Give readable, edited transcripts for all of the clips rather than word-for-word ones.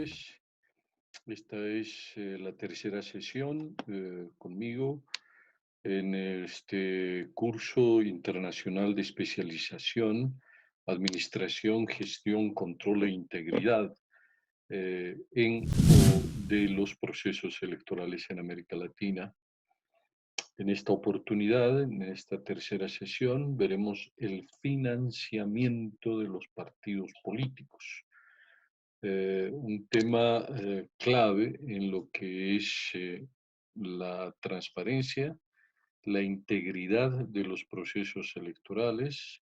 noches. Esta es la tercera sesión conmigo en este curso internacional de especialización, Administración, Gestión, Control e Integridad de los procesos electorales en América Latina. En esta oportunidad, en esta tercera sesión, veremos el financiamiento de los partidos políticos, un tema clave en lo que es la transparencia, la integridad de los procesos electorales,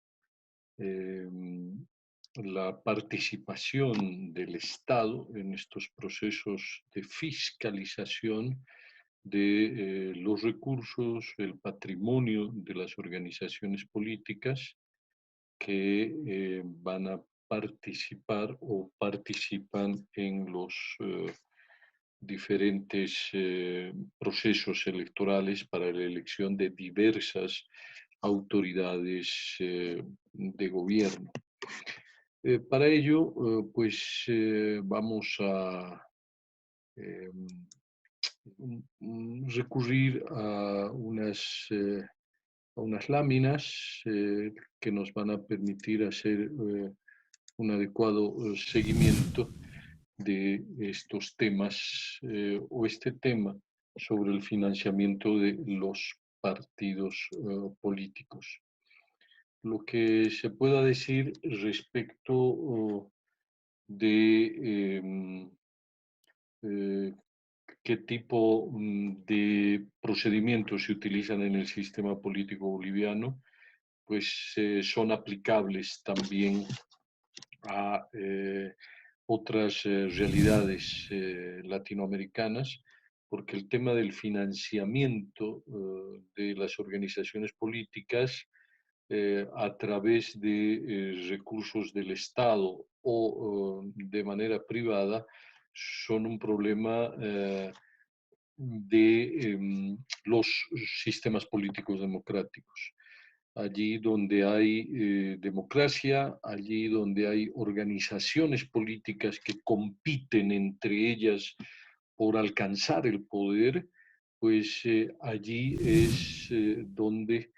eh, la participación del Estado en estos procesos de fiscalización de los recursos, el patrimonio de las organizaciones políticas que van a participar o participan en los diferentes procesos electorales para la elección de diversas autoridades de gobierno. Para ello, vamos a eh, recurrir a unas láminas que nos van a permitir hacer un adecuado seguimiento de estos temas o este tema sobre el financiamiento de los partidos políticos. Lo que se pueda decir respecto de eh, qué tipo de procedimientos se utilizan en el sistema político boliviano, pues son aplicables también a otras realidades latinoamericanas, porque el tema del financiamiento de las organizaciones políticas a través de recursos del Estado o de manera privada son un problema de los sistemas políticos democráticos. Allí donde hay democracia, allí donde hay organizaciones políticas que compiten entre ellas por alcanzar el poder, pues allí es donde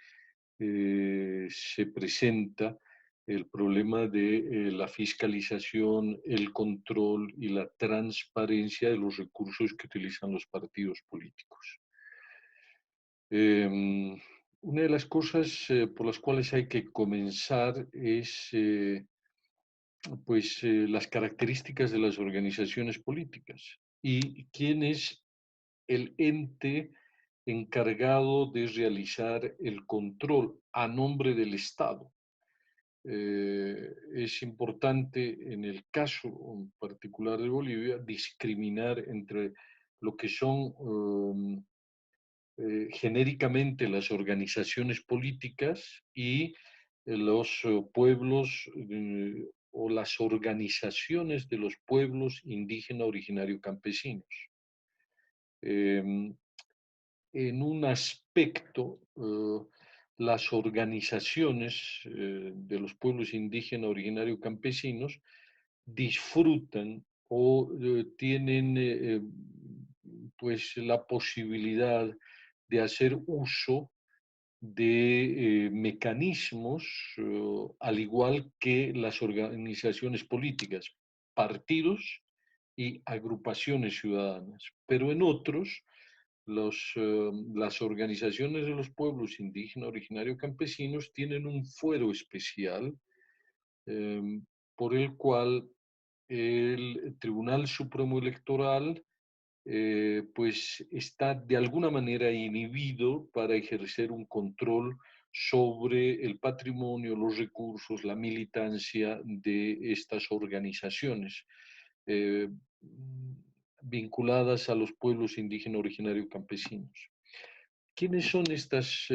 se presenta el problema de la fiscalización, el control y la transparencia de los recursos que utilizan los partidos políticos. Una de las cosas por las cuales hay que comenzar es las características de las organizaciones políticas y quién es el ente encargado de realizar el control a nombre del Estado. Es importante en el caso en particular de Bolivia discriminar entre lo que son genéricamente las organizaciones políticas y los pueblos o las organizaciones de los pueblos indígena, originario, campesinos. Eh, en un aspecto, las organizaciones de los pueblos indígena, originario, campesinos disfrutan o tienen pues la posibilidad de hacer uso de mecanismos, al igual que las organizaciones políticas, partidos y agrupaciones ciudadanas, pero en otros las organizaciones de los pueblos indígenas, originarios, campesinos tienen un fuero especial eh, por el cual el Tribunal Supremo Electoral pues está de alguna manera inhibido para ejercer un control sobre el patrimonio, los recursos, la militancia de estas organizaciones eh, vinculadas a los pueblos indígenas originarios campesinos. ¿Quiénes son estas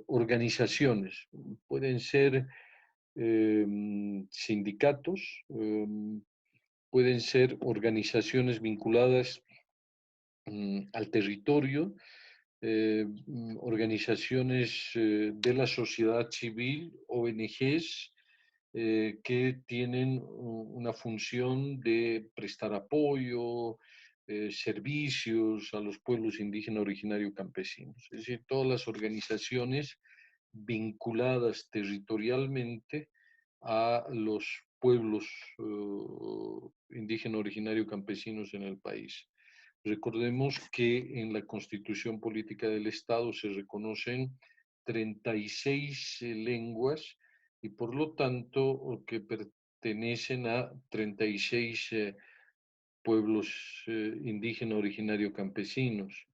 organizaciones? Pueden ser sindicatos, pueden ser organizaciones vinculadas al territorio, organizaciones de la sociedad civil, ONGs, que tienen una función de prestar apoyo, servicios a los pueblos indígenas originarios campesinos. Es decir, todas las organizaciones vinculadas territorialmente a los pueblos indígenas originarios campesinos en el país. Recordemos que en la Constitución Política del Estado se reconocen 36 lenguas y por lo tanto que pertenecen a 36 pueblos indígenas originarios campesinos.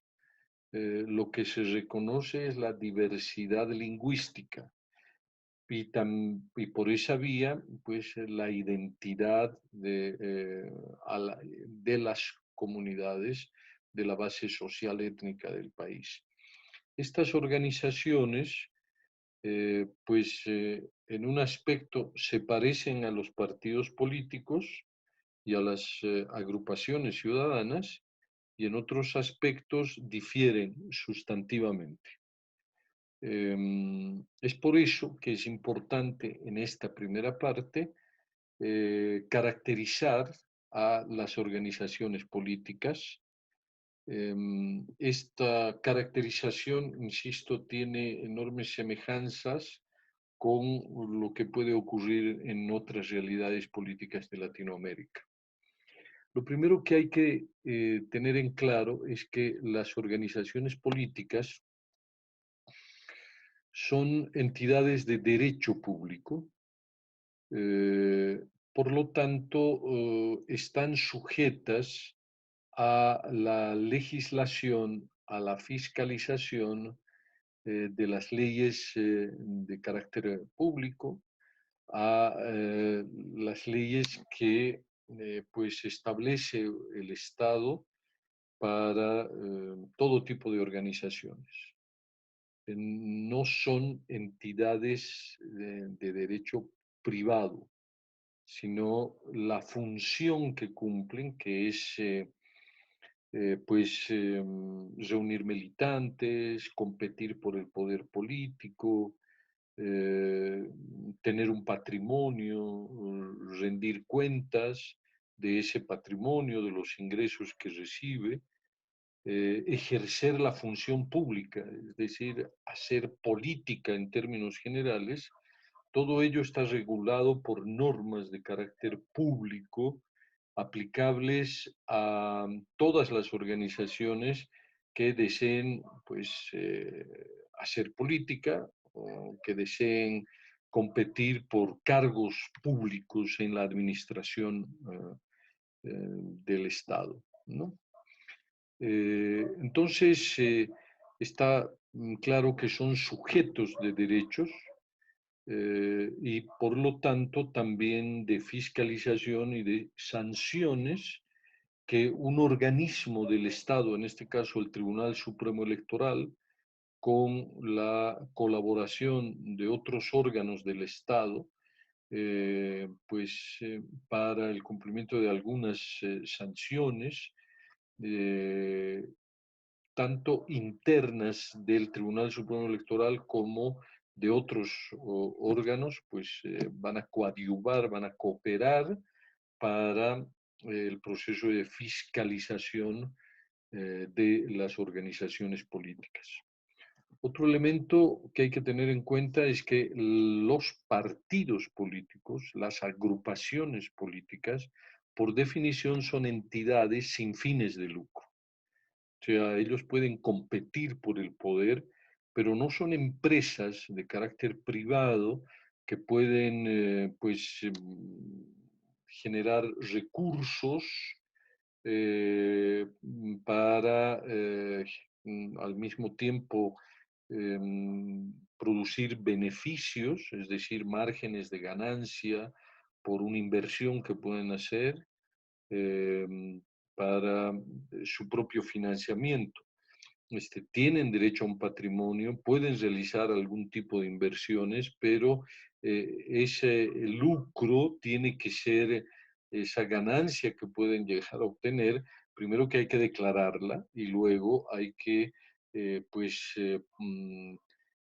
Lo que se reconoce es la diversidad lingüística y por esa vía, pues la identidad de las comunidades de la base social étnica del país. Estas organizaciones, en un aspecto se parecen a los partidos políticos y a las agrupaciones ciudadanas, y en otros aspectos difieren sustantivamente. Es por eso que es importante en esta primera parte caracterizar a las organizaciones políticas. Esta caracterización, insisto, tiene enormes semejanzas con lo que puede ocurrir en otras realidades políticas de Latinoamérica. Lo primero que hay que tener en claro es que las organizaciones políticas son entidades de derecho público, por lo tanto, están sujetas a la legislación, a la fiscalización de las leyes de carácter público, a las leyes que pues establece el Estado para todo tipo de organizaciones. No son entidades de derecho privado, sino la función que cumplen, que es reunir militantes, competir por el poder político, eh, tener un patrimonio, rendir cuentas de ese patrimonio, de los ingresos que recibe, ejercer la función pública, es decir, hacer política en términos generales. Todo ello está regulado por normas de carácter público aplicables a todas las organizaciones que deseen pues, hacer política o que deseen competir por cargos públicos en la administración del Estado, ¿no? Entonces, está claro que son sujetos de derechos y por lo tanto también de fiscalización y de sanciones que un organismo del Estado, en este caso el Tribunal Supremo Electoral, con la colaboración de otros órganos del Estado, para el cumplimiento de algunas sanciones, eh, tanto internas del Tribunal Supremo Electoral como de otros órganos, van a coadyuvar, van a cooperar para el proceso de fiscalización de las organizaciones políticas. Otro elemento que hay que tener en cuenta es que los partidos políticos, las agrupaciones políticas, por definición son entidades sin fines de lucro. O sea, ellos pueden competir por el poder, pero no son empresas de carácter privado que pueden generar recursos para al mismo tiempo producir beneficios, es decir, márgenes de ganancia por una inversión que pueden hacer eh, para su propio financiamiento. Tienen derecho a un patrimonio, pueden realizar algún tipo de inversiones, pero ese lucro tiene que ser esa ganancia que pueden llegar a obtener, primero que hay que declararla y luego hay que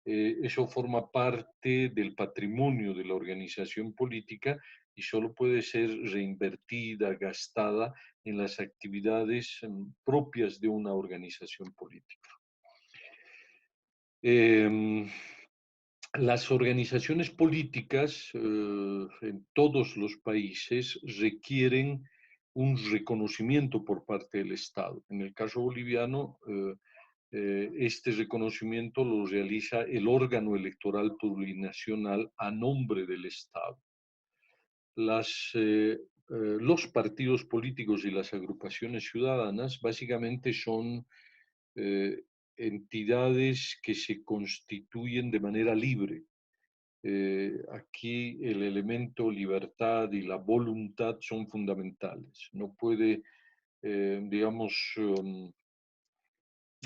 eso forma parte del patrimonio de la organización política y solo puede ser reinvertida, gastada en las actividades propias de una organización política. Em, las organizaciones políticas en todos los países requieren un reconocimiento por parte del Estado. En el caso boliviano, este reconocimiento lo realiza el órgano electoral plurinacional a nombre del Estado. Los partidos políticos y las agrupaciones ciudadanas básicamente son eh, entidades que se constituyen de manera libre. Aquí el elemento libertad y la voluntad son fundamentales. No puede, digamos,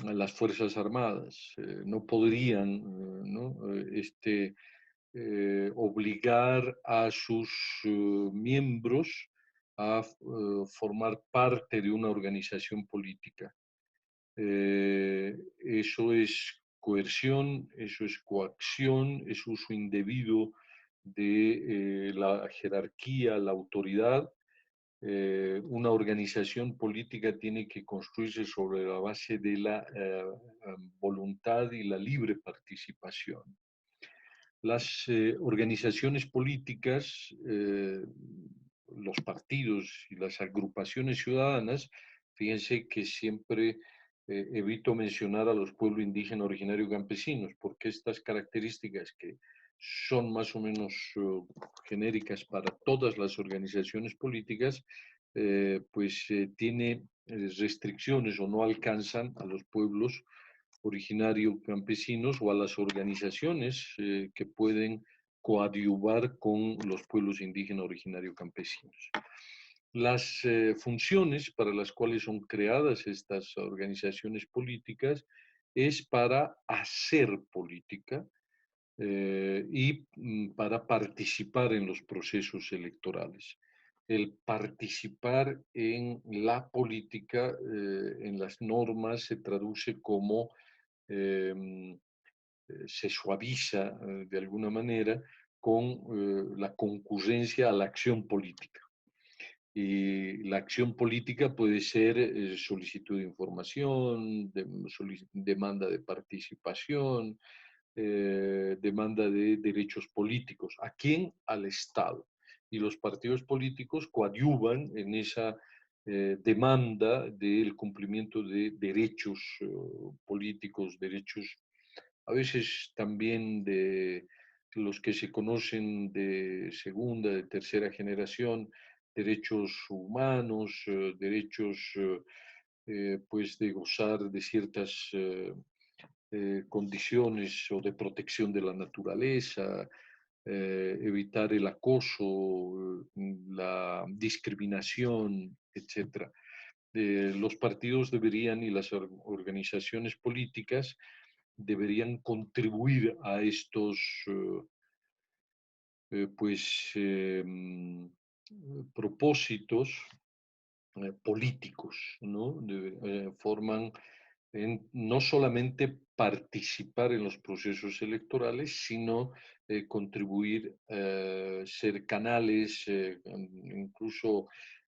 las Fuerzas Armadas no podrían ¿no? Obligar a sus miembros a formar parte de una organización política. Eso es coerción, eso es coacción, es uso indebido de la jerarquía, la autoridad. Una organización política tiene que construirse sobre la base de la voluntad y la libre participación. Las organizaciones políticas, los partidos y las agrupaciones ciudadanas, fíjense que siempre evito mencionar a los pueblos indígenas originarios campesinos, porque estas características que son más o menos genéricas para todas las organizaciones políticas, tiene restricciones o no alcanzan a los pueblos originarios campesinos o a las organizaciones que pueden coadyuvar con los pueblos indígenas originarios campesinos. Las funciones para las cuales son creadas estas organizaciones políticas es para hacer política para participar en los procesos electorales. El participar en la política, en las normas, se traduce como se suaviza de alguna manera con la concurrencia a la acción política. Y la acción política puede ser solicitud de información, demanda de participación, demanda de derechos políticos. ¿A quién? Al Estado. Y los partidos políticos coadyuvan en esa demanda del cumplimiento de derechos políticos, derechos a veces también de los que se conocen de segunda, de tercera generación, derechos humanos, derechos pues de gozar de ciertas condiciones o de protección de la naturaleza, evitar el acoso, la discriminación, etcétera. Los partidos deberían y las organizaciones políticas deberían contribuir a estos pues, propósitos políticos, ¿no? Forman no solamente participar en los procesos electorales, sino contribuir, ser canales, incluso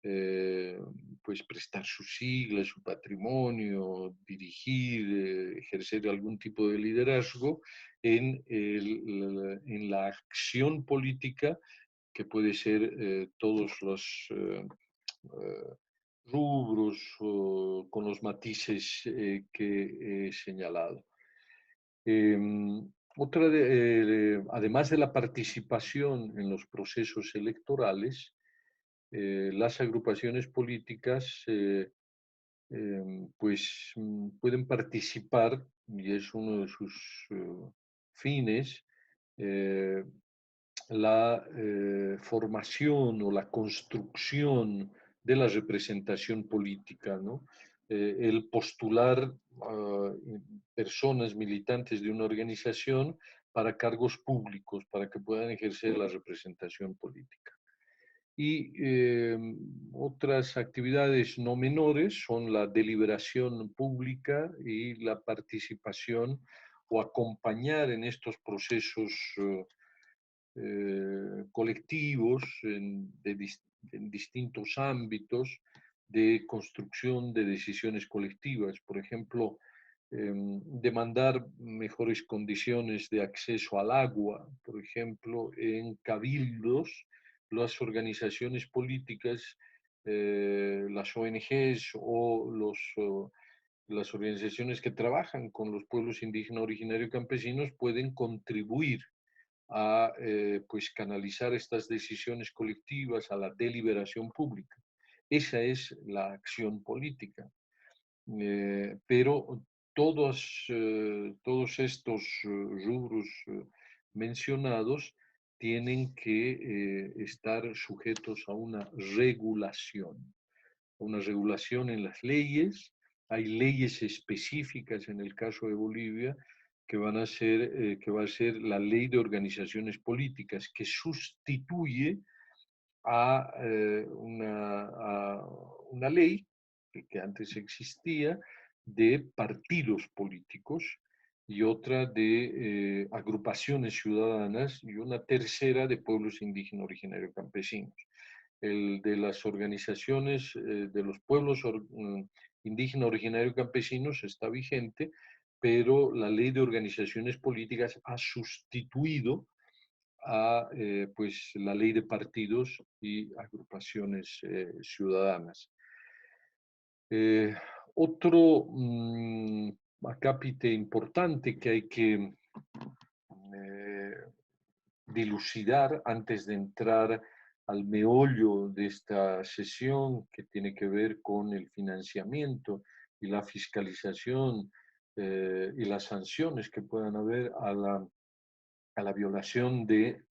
pues prestar sus siglas, su patrimonio, dirigir, ejercer algún tipo de liderazgo en la acción política que puede ser todos los rubros con los matices que he señalado. Además de la participación en los procesos electorales, las agrupaciones políticas pueden participar, y es uno de sus fines, eh, la formación o la construcción de la representación política, ¿no? El postular personas militantes de una organización para cargos públicos, para que puedan ejercer la representación política. Y otras actividades no menores son la deliberación pública y la participación o acompañar en estos procesos colectivos en distintos ámbitos de construcción de decisiones colectivas. Por ejemplo, demandar mejores condiciones de acceso al agua, por ejemplo, en cabildos, las organizaciones políticas, las ONGs o las organizaciones que trabajan con los pueblos indígenas originarios y campesinos pueden contribuir a pues canalizar estas decisiones colectivas a la deliberación pública. Esa es la acción política. Pero todos estos rubros mencionados tienen que estar sujetos a una regulación en las leyes. Hay leyes específicas en el caso de Bolivia que que va a ser la ley de organizaciones políticas, que sustituye a una ley que antes existía de partidos políticos y otra de agrupaciones ciudadanas y una tercera de pueblos indígenas originarios campesinos. El de las organizaciones de los pueblos indígenas originarios campesinos está vigente, pero la ley de organizaciones políticas ha sustituido a pues, la ley de partidos y agrupaciones ciudadanas. Otro acápite importante que hay que dilucidar antes de entrar al meollo de esta sesión, que tiene que ver con el financiamiento y la fiscalización y las sanciones que puedan haber a la violación de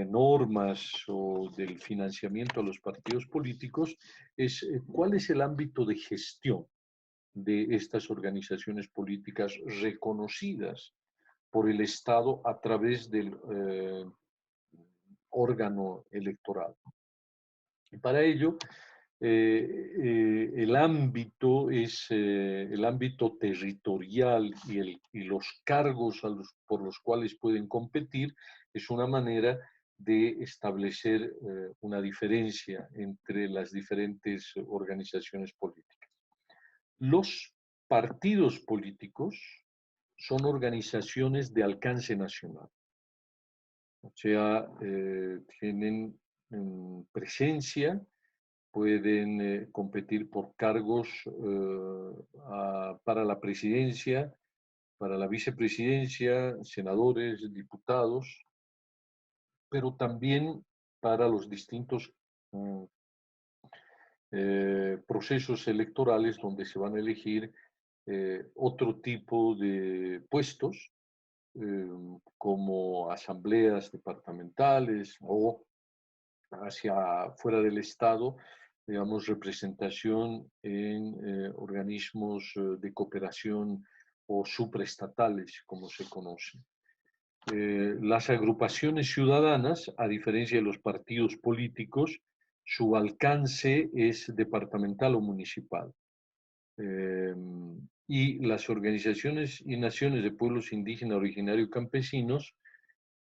normas o del financiamiento a los partidos políticos, es cuál es el ámbito de gestión de estas organizaciones políticas reconocidas por el Estado a través del órgano electoral. Y para ello, el ámbito es el ámbito territorial y los cargos por los cuales pueden competir es una manera de establecer una diferencia entre las diferentes organizaciones políticas. Los partidos políticos son organizaciones de alcance nacional, o sea, tienen presencia, pueden competir por cargos para la presidencia, para la vicepresidencia, senadores, diputados, pero también para los distintos procesos electorales donde se van a elegir otro tipo de puestos, como asambleas departamentales o hacia fuera del Estado, digamos, representación en organismos de cooperación o supraestatales, como se conocen. Las agrupaciones ciudadanas, a diferencia de los partidos políticos, su alcance es departamental o municipal. Y las organizaciones y naciones de pueblos indígenas, originarios y campesinos,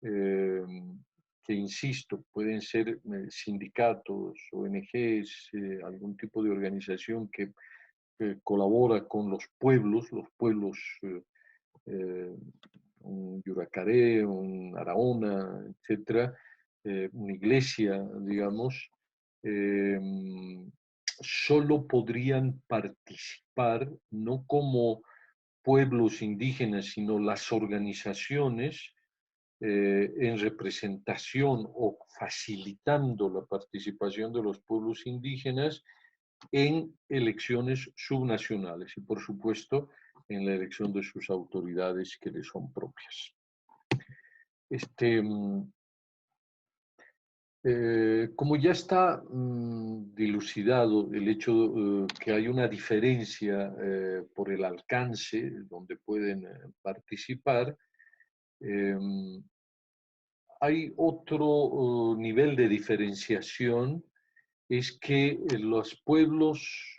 que insisto, pueden ser sindicatos, ONGs, algún tipo de organización que colabora con los pueblos, un Yuracaré, un Araona, etcétera, una iglesia, digamos, solo podrían participar no como pueblos indígenas, sino las organizaciones en representación o facilitando la participación de los pueblos indígenas en elecciones subnacionales y, por supuesto, en la elección de sus autoridades que les son propias. Como ya está dilucidado el hecho que hay una diferencia por el alcance donde pueden participar, hay otro nivel de diferenciación, es que los pueblos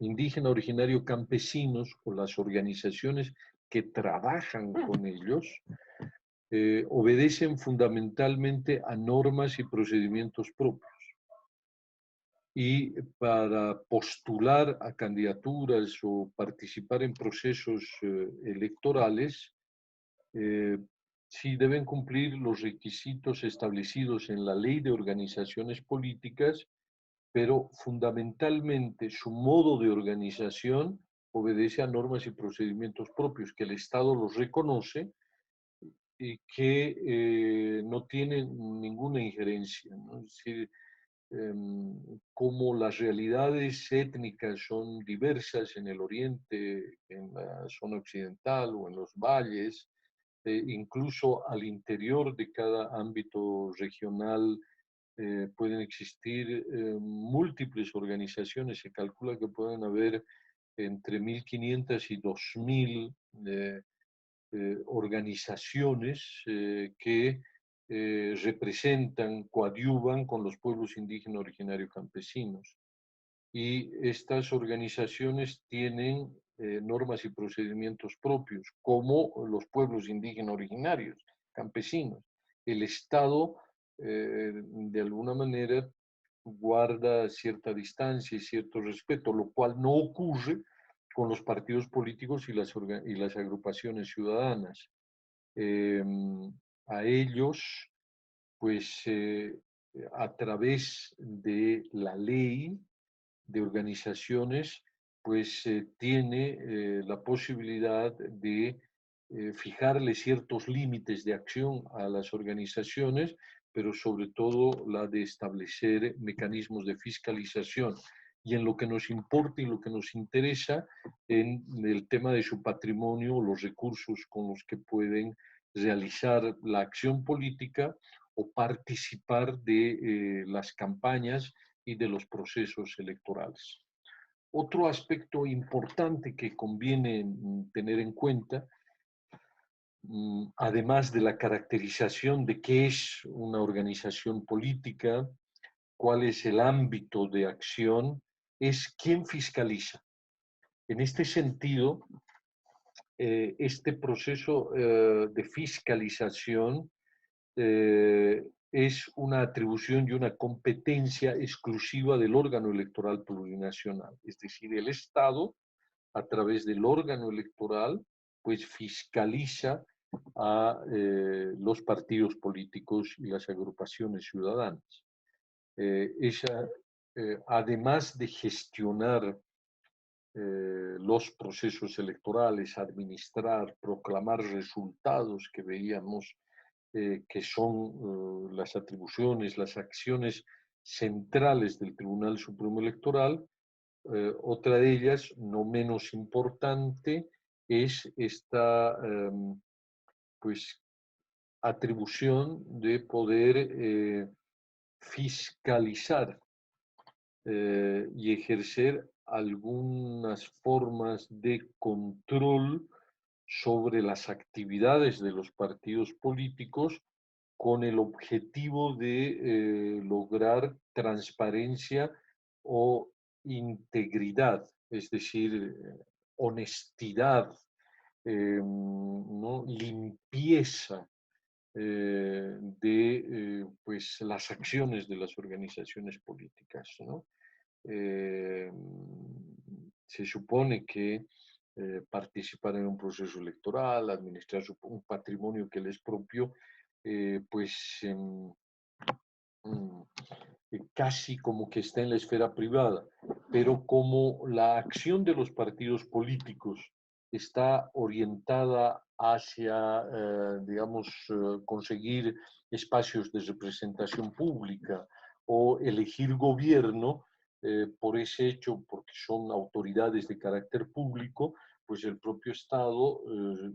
indígena, originario, campesinos o las organizaciones que trabajan con ellos obedecen fundamentalmente a normas y procedimientos propios. Y para postular a candidaturas o participar en procesos electorales, sí deben cumplir los requisitos establecidos en la Ley de Organizaciones Políticas, pero fundamentalmente su modo de organización obedece a normas y procedimientos propios que el Estado los reconoce y que no tienen ninguna injerencia, ¿no? Es decir, como las realidades étnicas son diversas en el oriente, en la zona occidental o en los valles, incluso al interior de cada ámbito regional pueden existir múltiples organizaciones. Se calcula que pueden haber entre 1.500 y 2.000 organizaciones que representan, coadyuvan con los pueblos indígenas originarios campesinos. Y estas organizaciones tienen normas y procedimientos propios, como los pueblos indígenas originarios campesinos. El Estado, de alguna manera, guarda cierta distancia y cierto respeto, lo cual no ocurre con los partidos políticos y las agrupaciones ciudadanas. Eh, a ellos, pues a través de la ley de organizaciones, pues tiene la posibilidad de fijarle ciertos límites de acción a las organizaciones, pero sobre todo la de establecer mecanismos de fiscalización. Y en lo que nos importa y lo que nos interesa, en el tema de su patrimonio, los recursos con los que pueden realizar la acción política o participar de las campañas y de los procesos electorales. Otro aspecto importante que conviene tener en cuenta, además de la caracterización de qué es una organización política, cuál es el ámbito de acción, es quién fiscaliza. En este sentido, este proceso de fiscalización es una atribución y una competencia exclusiva del órgano electoral plurinacional, es decir, el Estado, a través del órgano electoral, pues fiscaliza a los partidos políticos y las agrupaciones ciudadanas. Además de gestionar los procesos electorales, administrar, proclamar resultados que veíamos que son las atribuciones, las acciones centrales del Tribunal Supremo Electoral. Otra de ellas, no menos importante, es esta pues, atribución de poder fiscalizar y ejercer algunas formas de control sobre las actividades de los partidos políticos con el objetivo de lograr transparencia o integridad, es decir, honestidad, ¿no? Limpieza de pues, las acciones de las organizaciones políticas, ¿no? Se supone que participar en un proceso electoral, administrar un patrimonio que les es propio, pues casi como que está en la esfera privada, pero como la acción de los partidos políticos está orientada hacia, digamos, conseguir espacios de representación pública o elegir gobierno, por ese hecho, porque son autoridades de carácter público, pues el propio Estado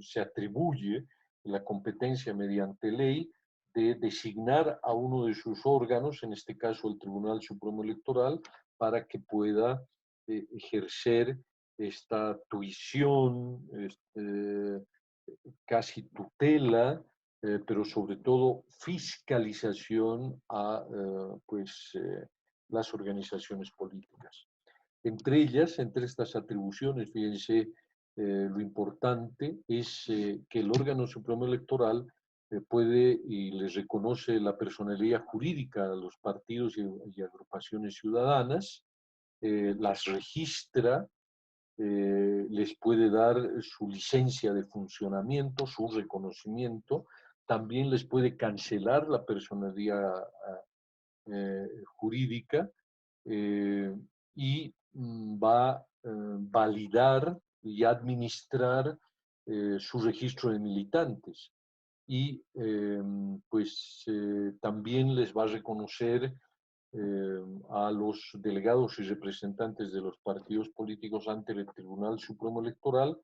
se atribuye la competencia mediante ley de designar a uno de sus órganos, en este caso el Tribunal Supremo Electoral, para que pueda ejercer esta tuición, casi tutela, pero sobre todo fiscalización a pues, las organizaciones políticas. Entre ellas, entre estas atribuciones, fíjense, lo importante es que el órgano supremo electoral puede y les reconoce la personería jurídica a los partidos y agrupaciones ciudadanas, las registra, les puede dar su licencia de funcionamiento, su reconocimiento, también les puede cancelar la personería jurídica, y va a validar y administrar su registro de militantes. Y pues también les va a reconocer a los delegados y representantes de los partidos políticos ante el Tribunal Supremo Electoral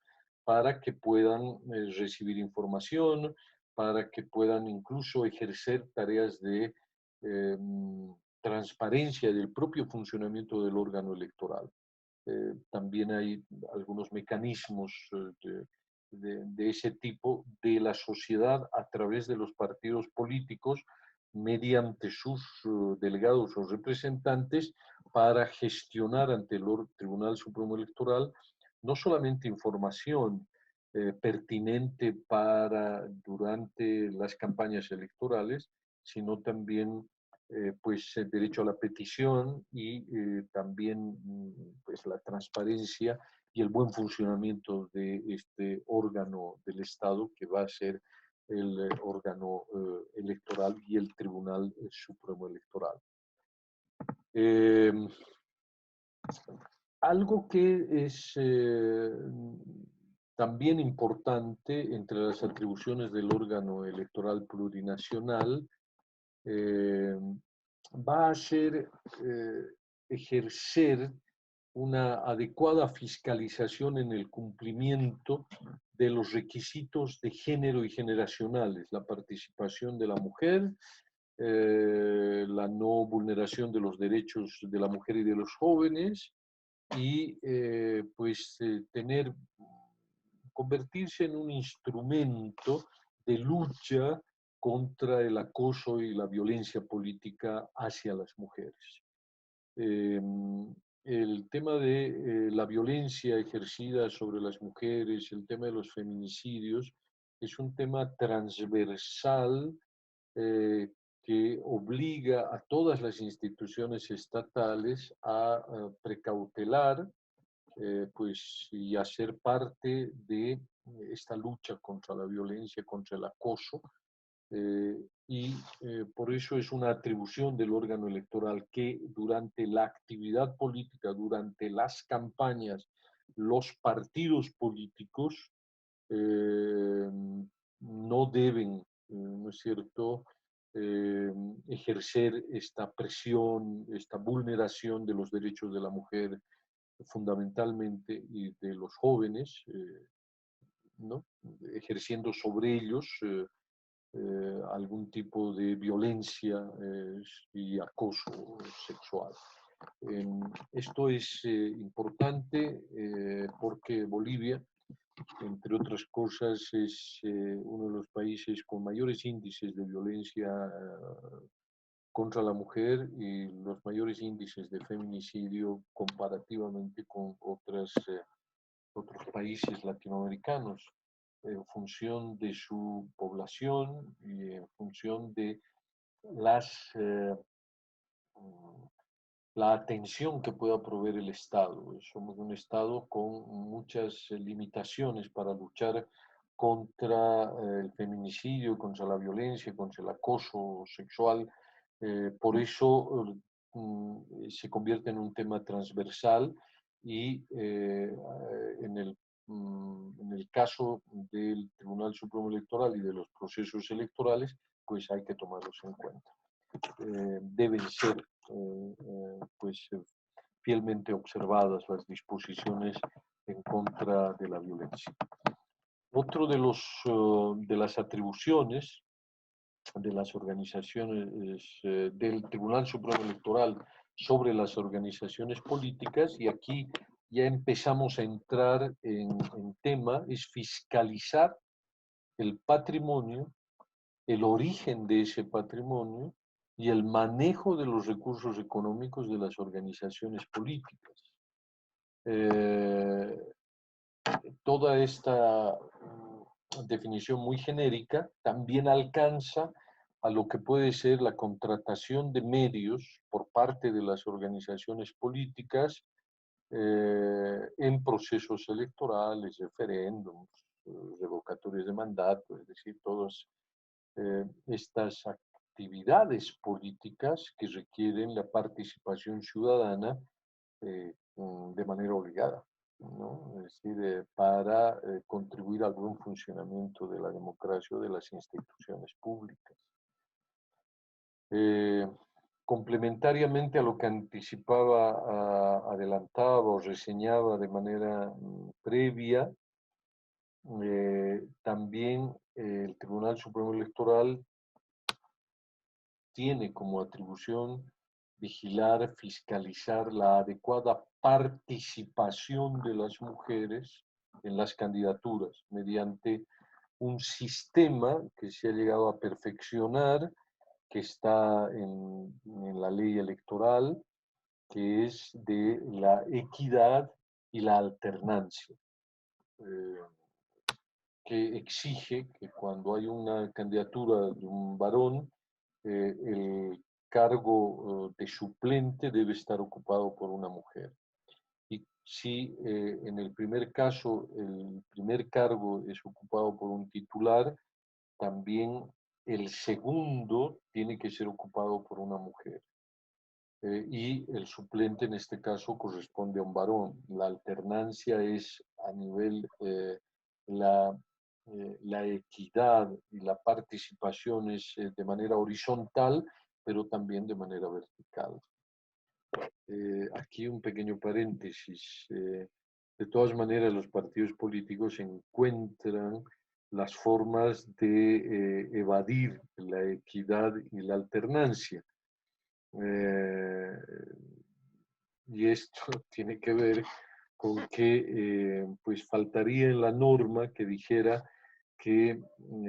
para que puedan recibir información, para que puedan incluso ejercer tareas de eh, transparencia del propio funcionamiento del órgano electoral. También hay algunos mecanismos de ese tipo de la sociedad a través de los partidos políticos mediante sus delegados o representantes para gestionar ante el Tribunal Supremo Electoral no solamente información pertinente para durante las campañas electorales, sino también pues el derecho a la petición y también pues la transparencia y el buen funcionamiento de este órgano del Estado que va a ser el órgano electoral y el Tribunal Supremo Electoral. Algo que es también importante entre las atribuciones del órgano electoral plurinacional va a ser ejercer una adecuada fiscalización en el cumplimiento de los requisitos de género y generacionales, la participación de la mujer, la no vulneración de los derechos de la mujer y de los jóvenes, y pues convertirse en un instrumento de lucha contra el acoso y la violencia política hacia las mujeres. El tema de la violencia ejercida sobre las mujeres, el tema de los feminicidios, es un tema transversal que obliga a todas las instituciones estatales a precautelar pues, y a ser parte de esta lucha contra la violencia, contra el acoso, y por eso es una atribución del órgano electoral que durante la actividad política, durante las campañas, los partidos políticos no deben, ¿no es cierto?, ejercer esta presión, esta vulneración de los derechos de la mujer fundamentalmente y de los jóvenes, ¿no?, ejerciendo sobre ellos algún tipo de violencia y acoso sexual. Esto es importante porque Bolivia, entre otras cosas, es uno de los países con mayores índices de violencia contra la mujer y los mayores índices de feminicidio comparativamente con otros países latinoamericanos, en función de su población y en función de las, la atención que pueda proveer el Estado. Somos un Estado con muchas limitaciones para luchar contra el feminicidio, contra la violencia, contra el acoso sexual. Por eso se convierte en un tema transversal y en el caso del Tribunal Supremo Electoral y de los procesos electorales, pues hay que tomarlos en cuenta. Deben ser pues, fielmente observadas las disposiciones en contra de la violencia. Otro de las atribuciones de las organizaciones del Tribunal Supremo Electoral sobre las organizaciones políticas, y aquí ya empezamos a entrar en tema, es fiscalizar el patrimonio, el origen de ese patrimonio y el manejo de los recursos económicos de las organizaciones políticas. Eh, Toda esta definición muy genérica también alcanza a lo que puede ser la contratación de medios por parte de las organizaciones políticas en procesos electorales, referéndums, revocatorios de mandato, es decir, todas estas actividades políticas que requieren la participación ciudadana de manera obligada, ¿no? Es decir, para contribuir al buen funcionamiento de la democracia o de las instituciones públicas. Eh, Complementariamente a lo que anticipaba, adelantaba o reseñaba de manera previa, también el Tribunal Supremo Electoral tiene como atribución vigilar, fiscalizar la adecuada participación de las mujeres en las candidaturas mediante un sistema que se ha llegado a perfeccionar, que está en la ley electoral, que es de la equidad y la alternancia, eh, que exige que cuando hay una candidatura de un varón, el cargo de suplente debe estar ocupado por una mujer. Y si en el primer caso el primer cargo es ocupado por un titular, también el segundo tiene que ser ocupado por una mujer. Y el suplente en este caso corresponde a un varón. La alternancia es a nivel la, la equidad y la participación es de manera horizontal, pero también de manera vertical. Aquí un pequeño paréntesis. De todas maneras, los partidos políticos encuentran las formas de evadir la equidad y la alternancia. Eh, y esto tiene que ver con que pues faltaría en la norma que dijera que en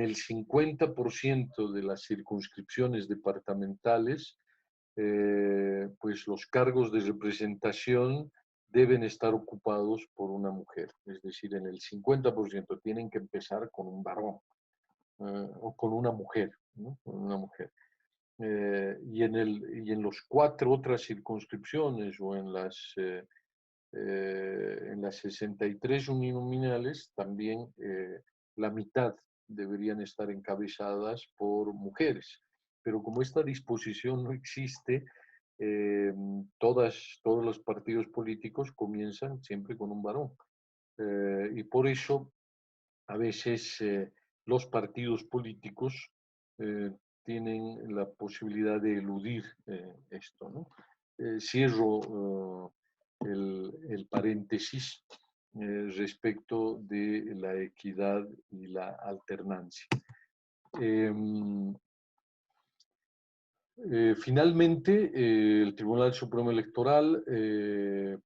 el 50% de las circunscripciones departamentales, pues los cargos de representación deben estar ocupados por una mujer. Es decir, en el 50% tienen que empezar con un varón o con una mujer, ¿no? Con una mujer. Y en los 4 otras circunscripciones o en las 63 uninominales también la mitad deberían estar encabezadas por mujeres. Pero como esta disposición no existe, todos los partidos políticos comienzan siempre con un varón. Y por eso a veces los partidos políticos eh, tienen la posibilidad de eludir esto, ¿no? Cierro el paréntesis respecto de la equidad y la alternancia. Eh, Finalmente, el Tribunal Supremo Electoral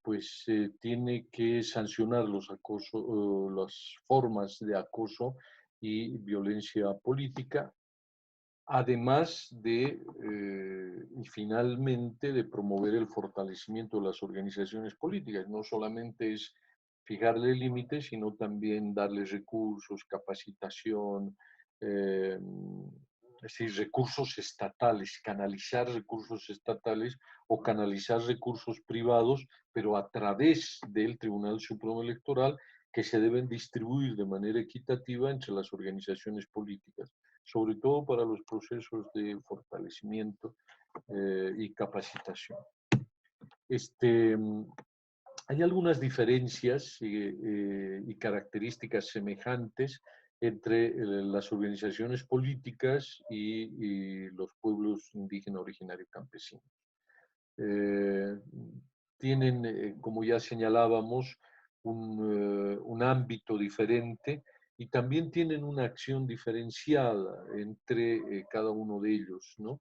pues tiene que sancionar los acosos, las formas de acoso y violencia política, además de, y finalmente, de promover el fortalecimiento de las organizaciones políticas. No solamente es fijarle límites, sino también darles recursos, capacitación, eh, es decir, recursos estatales, canalizar recursos estatales o canalizar recursos privados, pero a través del Tribunal Supremo Electoral, que se deben distribuir de manera equitativa entre las organizaciones políticas, sobre todo para los procesos de fortalecimiento y capacitación. Este, hay algunas diferencias y características semejantes entre las organizaciones políticas y los pueblos indígenas originarios campesinos. Eh, Tienen, como ya señalábamos, un ámbito diferente y también tienen una acción diferenciada entre cada uno de ellos, ¿no?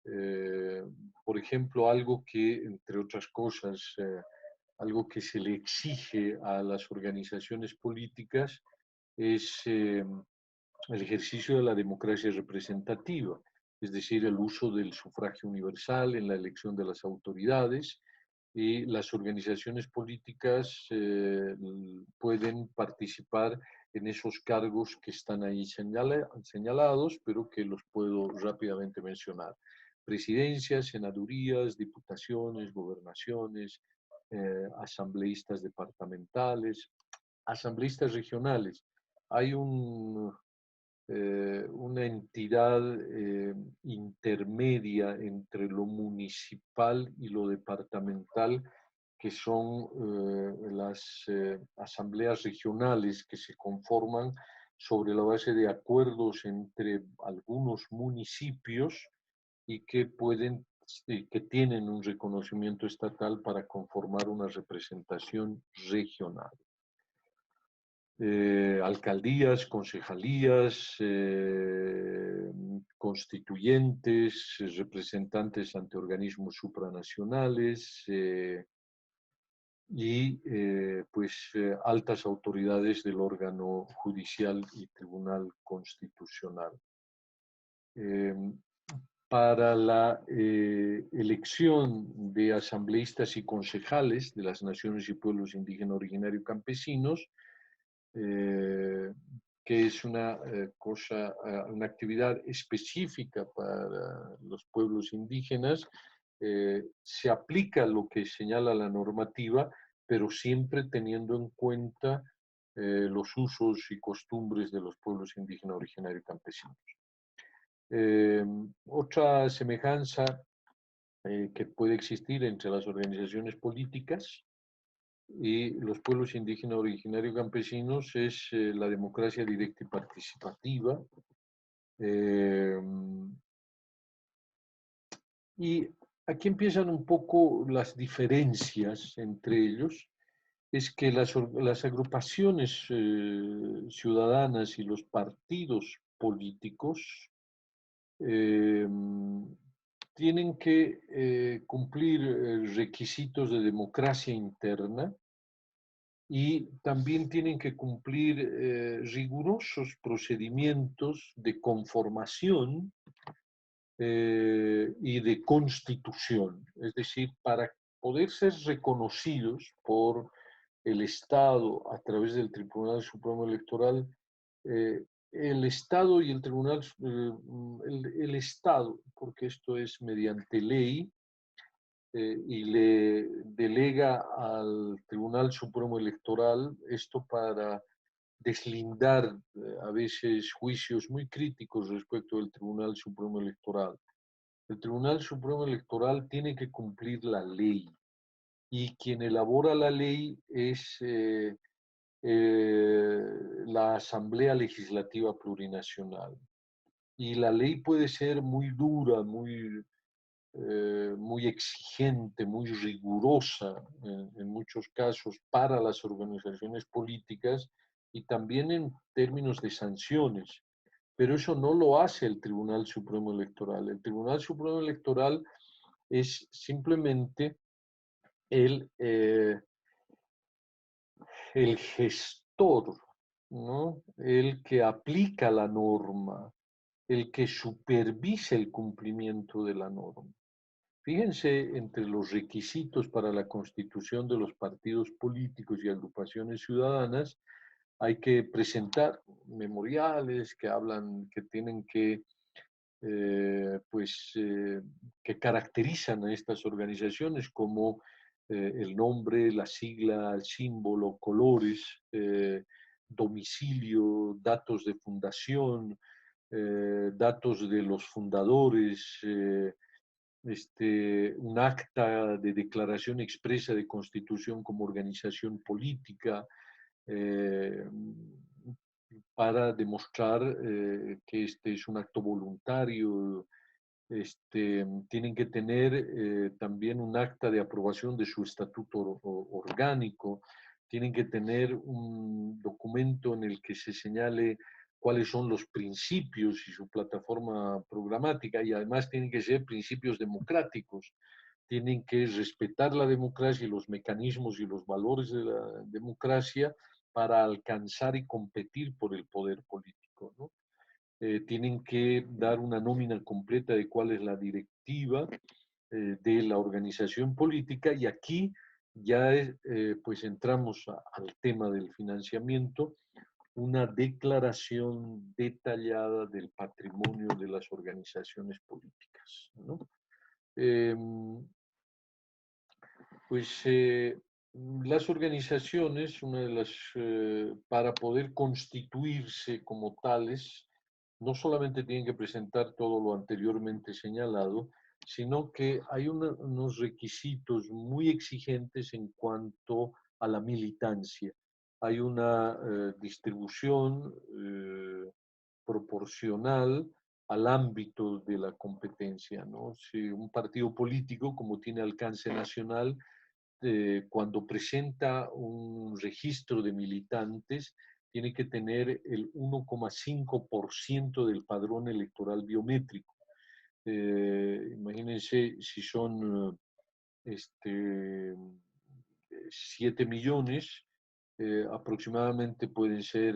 Eh, por ejemplo, algo que, entre otras cosas, algo que se le exige a las organizaciones políticas es el ejercicio de la democracia representativa, es decir, el uso del sufragio universal en la elección de las autoridades y las organizaciones políticas pueden participar en esos cargos que están ahí señalados, pero que los puedo rápidamente mencionar. Presidencias, senadurías, diputaciones, gobernaciones, asambleístas departamentales, asambleístas regionales. Hay una entidad intermedia entre lo municipal y lo departamental, que son las asambleas regionales que se conforman sobre la base de acuerdos entre algunos municipios y que que tienen un reconocimiento estatal para conformar una representación regional. Alcaldías, concejalías, constituyentes, representantes ante organismos supranacionales y altas autoridades del órgano judicial y tribunal constitucional. Para la elección de asambleístas y concejales de las naciones y pueblos indígenas originarios campesinos, que es una una actividad específica para los pueblos indígenas, se aplica lo que señala la normativa, pero siempre teniendo en cuenta los usos y costumbres de los pueblos indígenas originarios campesinos. Otra semejanza que puede existir entre las organizaciones políticas y los pueblos indígenas originarios campesinos es la democracia directa y participativa. Y aquí empiezan un poco las diferencias entre ellos. Es que las agrupaciones ciudadanas y los partidos políticos tienen que cumplir requisitos de democracia interna y también tienen que cumplir rigurosos procedimientos de conformación y de constitución. Es decir, para poder ser reconocidos por el Estado a través del Tribunal Supremo Electoral, el Estado y el Tribunal, el Estado, porque esto es mediante ley, y le delega al Tribunal Supremo Electoral esto para deslindar a veces juicios muy críticos respecto del Tribunal Supremo Electoral. El Tribunal Supremo Electoral tiene que cumplir la ley y quien elabora la ley es la Asamblea Legislativa Plurinacional. Y la ley puede ser muy dura, muy exigente, muy rigurosa en muchos casos para las organizaciones políticas y también en términos de sanciones. Pero eso no lo hace el Tribunal Supremo Electoral. El Tribunal Supremo Electoral es simplemente el, el gestor, ¿no? El que aplica la norma, el que supervisa el cumplimiento de la norma. Fíjense, entre los requisitos para la constitución de los partidos políticos y agrupaciones ciudadanas, hay que presentar memoriales que hablan, que tienen que caracterizan a estas organizaciones como el nombre, la sigla, el símbolo, colores, domicilio, datos de fundación, datos de los fundadores, un acta de declaración expresa de constitución como organización política, para demostrar que este es un acto voluntario. Tienen que tener también un acta de aprobación de su estatuto orgánico, tienen que tener un documento en el que se señale cuáles son los principios y su plataforma programática, y además tienen que ser principios democráticos, tienen que respetar la democracia y los mecanismos y los valores de la democracia para alcanzar y competir por el poder político, ¿no? Tienen que dar una nómina completa de cuál es la directiva de la organización política, y aquí ya pues entramos al tema del financiamiento, una declaración detallada del patrimonio de las organizaciones políticas, ¿no? Em, pues las organizaciones, para poder constituirse como tales, no solamente tienen que presentar todo lo anteriormente señalado, sino que hay unos requisitos muy exigentes en cuanto a la militancia. Hay una distribución proporcional al ámbito de la competencia, ¿no? Si un partido político, como tiene alcance nacional, cuando presenta un registro de militantes, tiene que tener el 1,5% del padrón electoral biométrico. Imagínense si son 7 millones, aproximadamente pueden ser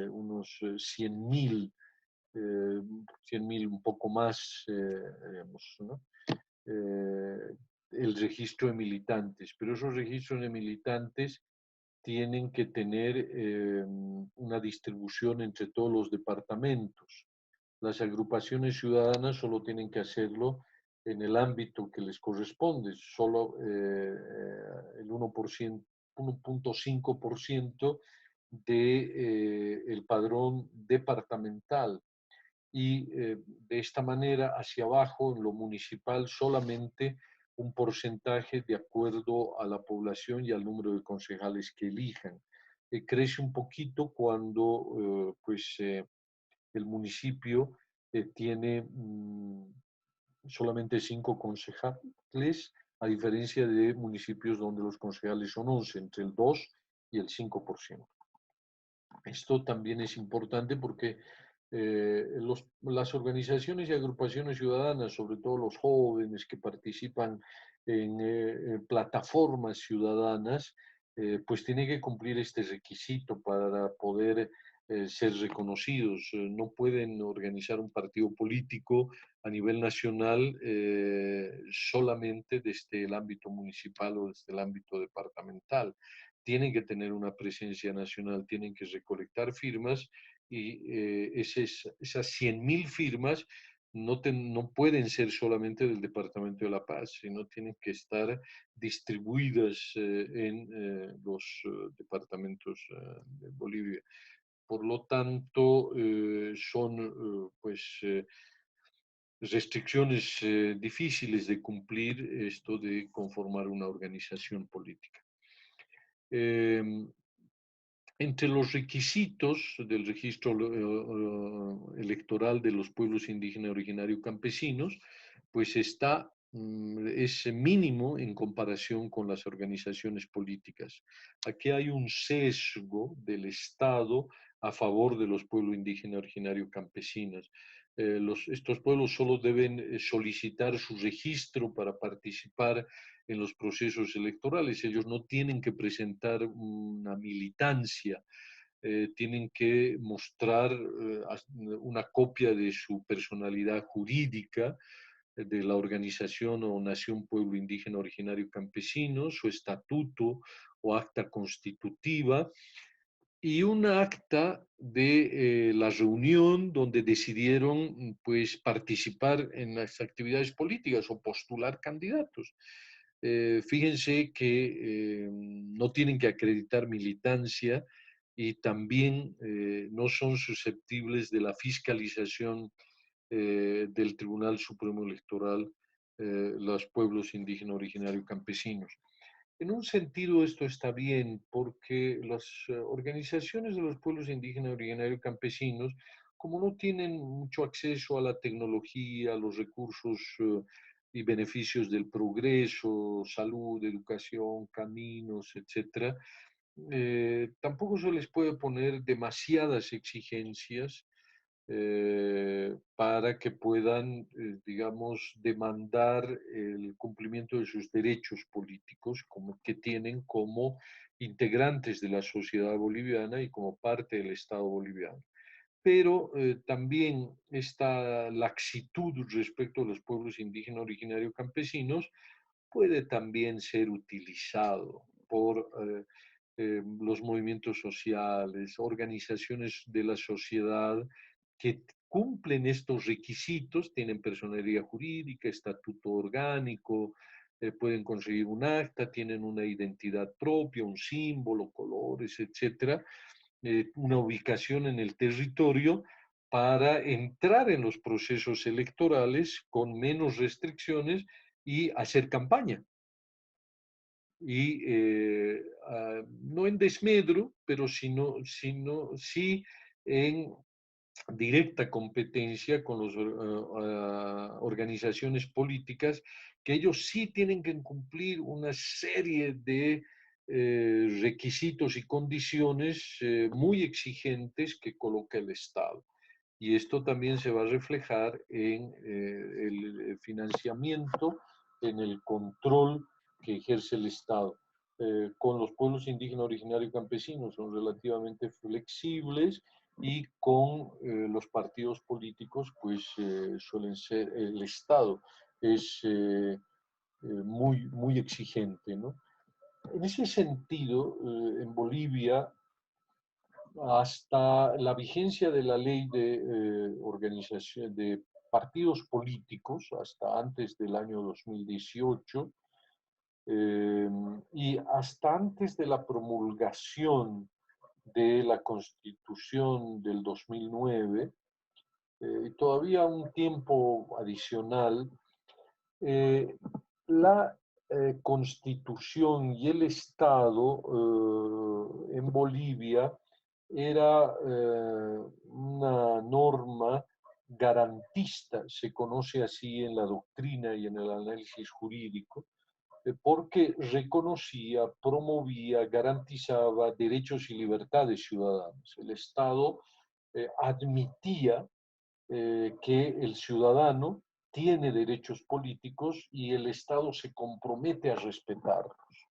unos 100.000, 100.000, un poco más, digamos, ¿no? eh, el registro de militantes, pero esos registros de militantes tienen que tener una distribución entre todos los departamentos. Las agrupaciones ciudadanas solo tienen que hacerlo en el ámbito que les corresponde, solo el 1%, 1,5% de el padrón departamental, y de esta manera hacia abajo, en lo municipal, solamente un porcentaje de acuerdo a la población y al número de concejales que elijan. Crece un poquito cuando el municipio tiene solamente 5 concejales, a diferencia de municipios donde los concejales son 11, entre el 2 y el 5%. Esto también es importante porque las organizaciones y agrupaciones ciudadanas, sobre todo los jóvenes que participan en plataformas ciudadanas, pues tienen que cumplir este requisito para poder ser reconocidos. No pueden organizar un partido político a nivel nacional solamente desde el ámbito municipal o desde el ámbito departamental. Tienen que tener una presencia nacional, tienen que recolectar firmas, y esas 100.000 firmas no pueden ser solamente del Departamento de La Paz, sino tienen que estar distribuidas en los departamentos de Bolivia. Por lo tanto, son restricciones difíciles de cumplir, esto de conformar una organización política. Eh, Entre los requisitos del registro electoral de los pueblos indígenas originarios campesinos, pues es mínimo en comparación con las organizaciones políticas. Aquí hay un sesgo del Estado a favor de los pueblos indígenas originarios campesinos. Estos pueblos solo deben solicitar su registro para participar en los procesos electorales. Ellos no tienen que presentar una militancia, tienen que mostrar una copia de su personalidad jurídica, de la organización o nación pueblo indígena originario campesino, su estatuto o acta constitutiva, y una acta de la reunión donde decidieron pues participar en las actividades políticas o postular candidatos. Fíjense que no tienen que acreditar militancia, y también no son susceptibles de la fiscalización del Tribunal Supremo Electoral, los pueblos indígenas originarios campesinos. En un sentido esto está bien porque las organizaciones de los pueblos indígenas originarios campesinos, como no tienen mucho acceso a la tecnología, a los recursos y beneficios del progreso, salud, educación, caminos, etcétera, tampoco se les puede poner demasiadas exigencias para que puedan, digamos, demandar el cumplimiento de sus derechos políticos que tienen como integrantes de la sociedad boliviana y como parte del Estado boliviano. pero también esta laxitud respecto a los pueblos indígenas originarios campesinos puede también ser utilizado por los movimientos sociales, organizaciones de la sociedad que cumplen estos requisitos, tienen personería jurídica, estatuto orgánico, pueden conseguir un acta, tienen una identidad propia, un símbolo, colores, etcétera, una ubicación en el territorio para entrar en los procesos electorales con menos restricciones y hacer campaña. Y no en desmedro, pero sí en directa competencia con las organizaciones políticas, que ellos sí tienen que cumplir una serie de requisitos y condiciones muy exigentes que coloca el Estado. Y esto también se va a reflejar en el financiamiento, en el control que ejerce el Estado. Con los pueblos indígenas originarios y campesinos son relativamente flexibles y con los partidos políticos pues suelen ser, el Estado es muy exigente, ¿no? En ese sentido, en Bolivia, hasta la vigencia de la ley de organización de partidos políticos, hasta antes del año 2018, y hasta antes de la promulgación de la Constitución del 2009, todavía un tiempo adicional, la Constitución y el Estado en Bolivia era una norma garantista, se conoce así en la doctrina y en el análisis jurídico, porque reconocía, promovía, garantizaba derechos y libertades ciudadanos. El Estado admitía que el ciudadano tiene derechos políticos y el Estado se compromete a respetarlos.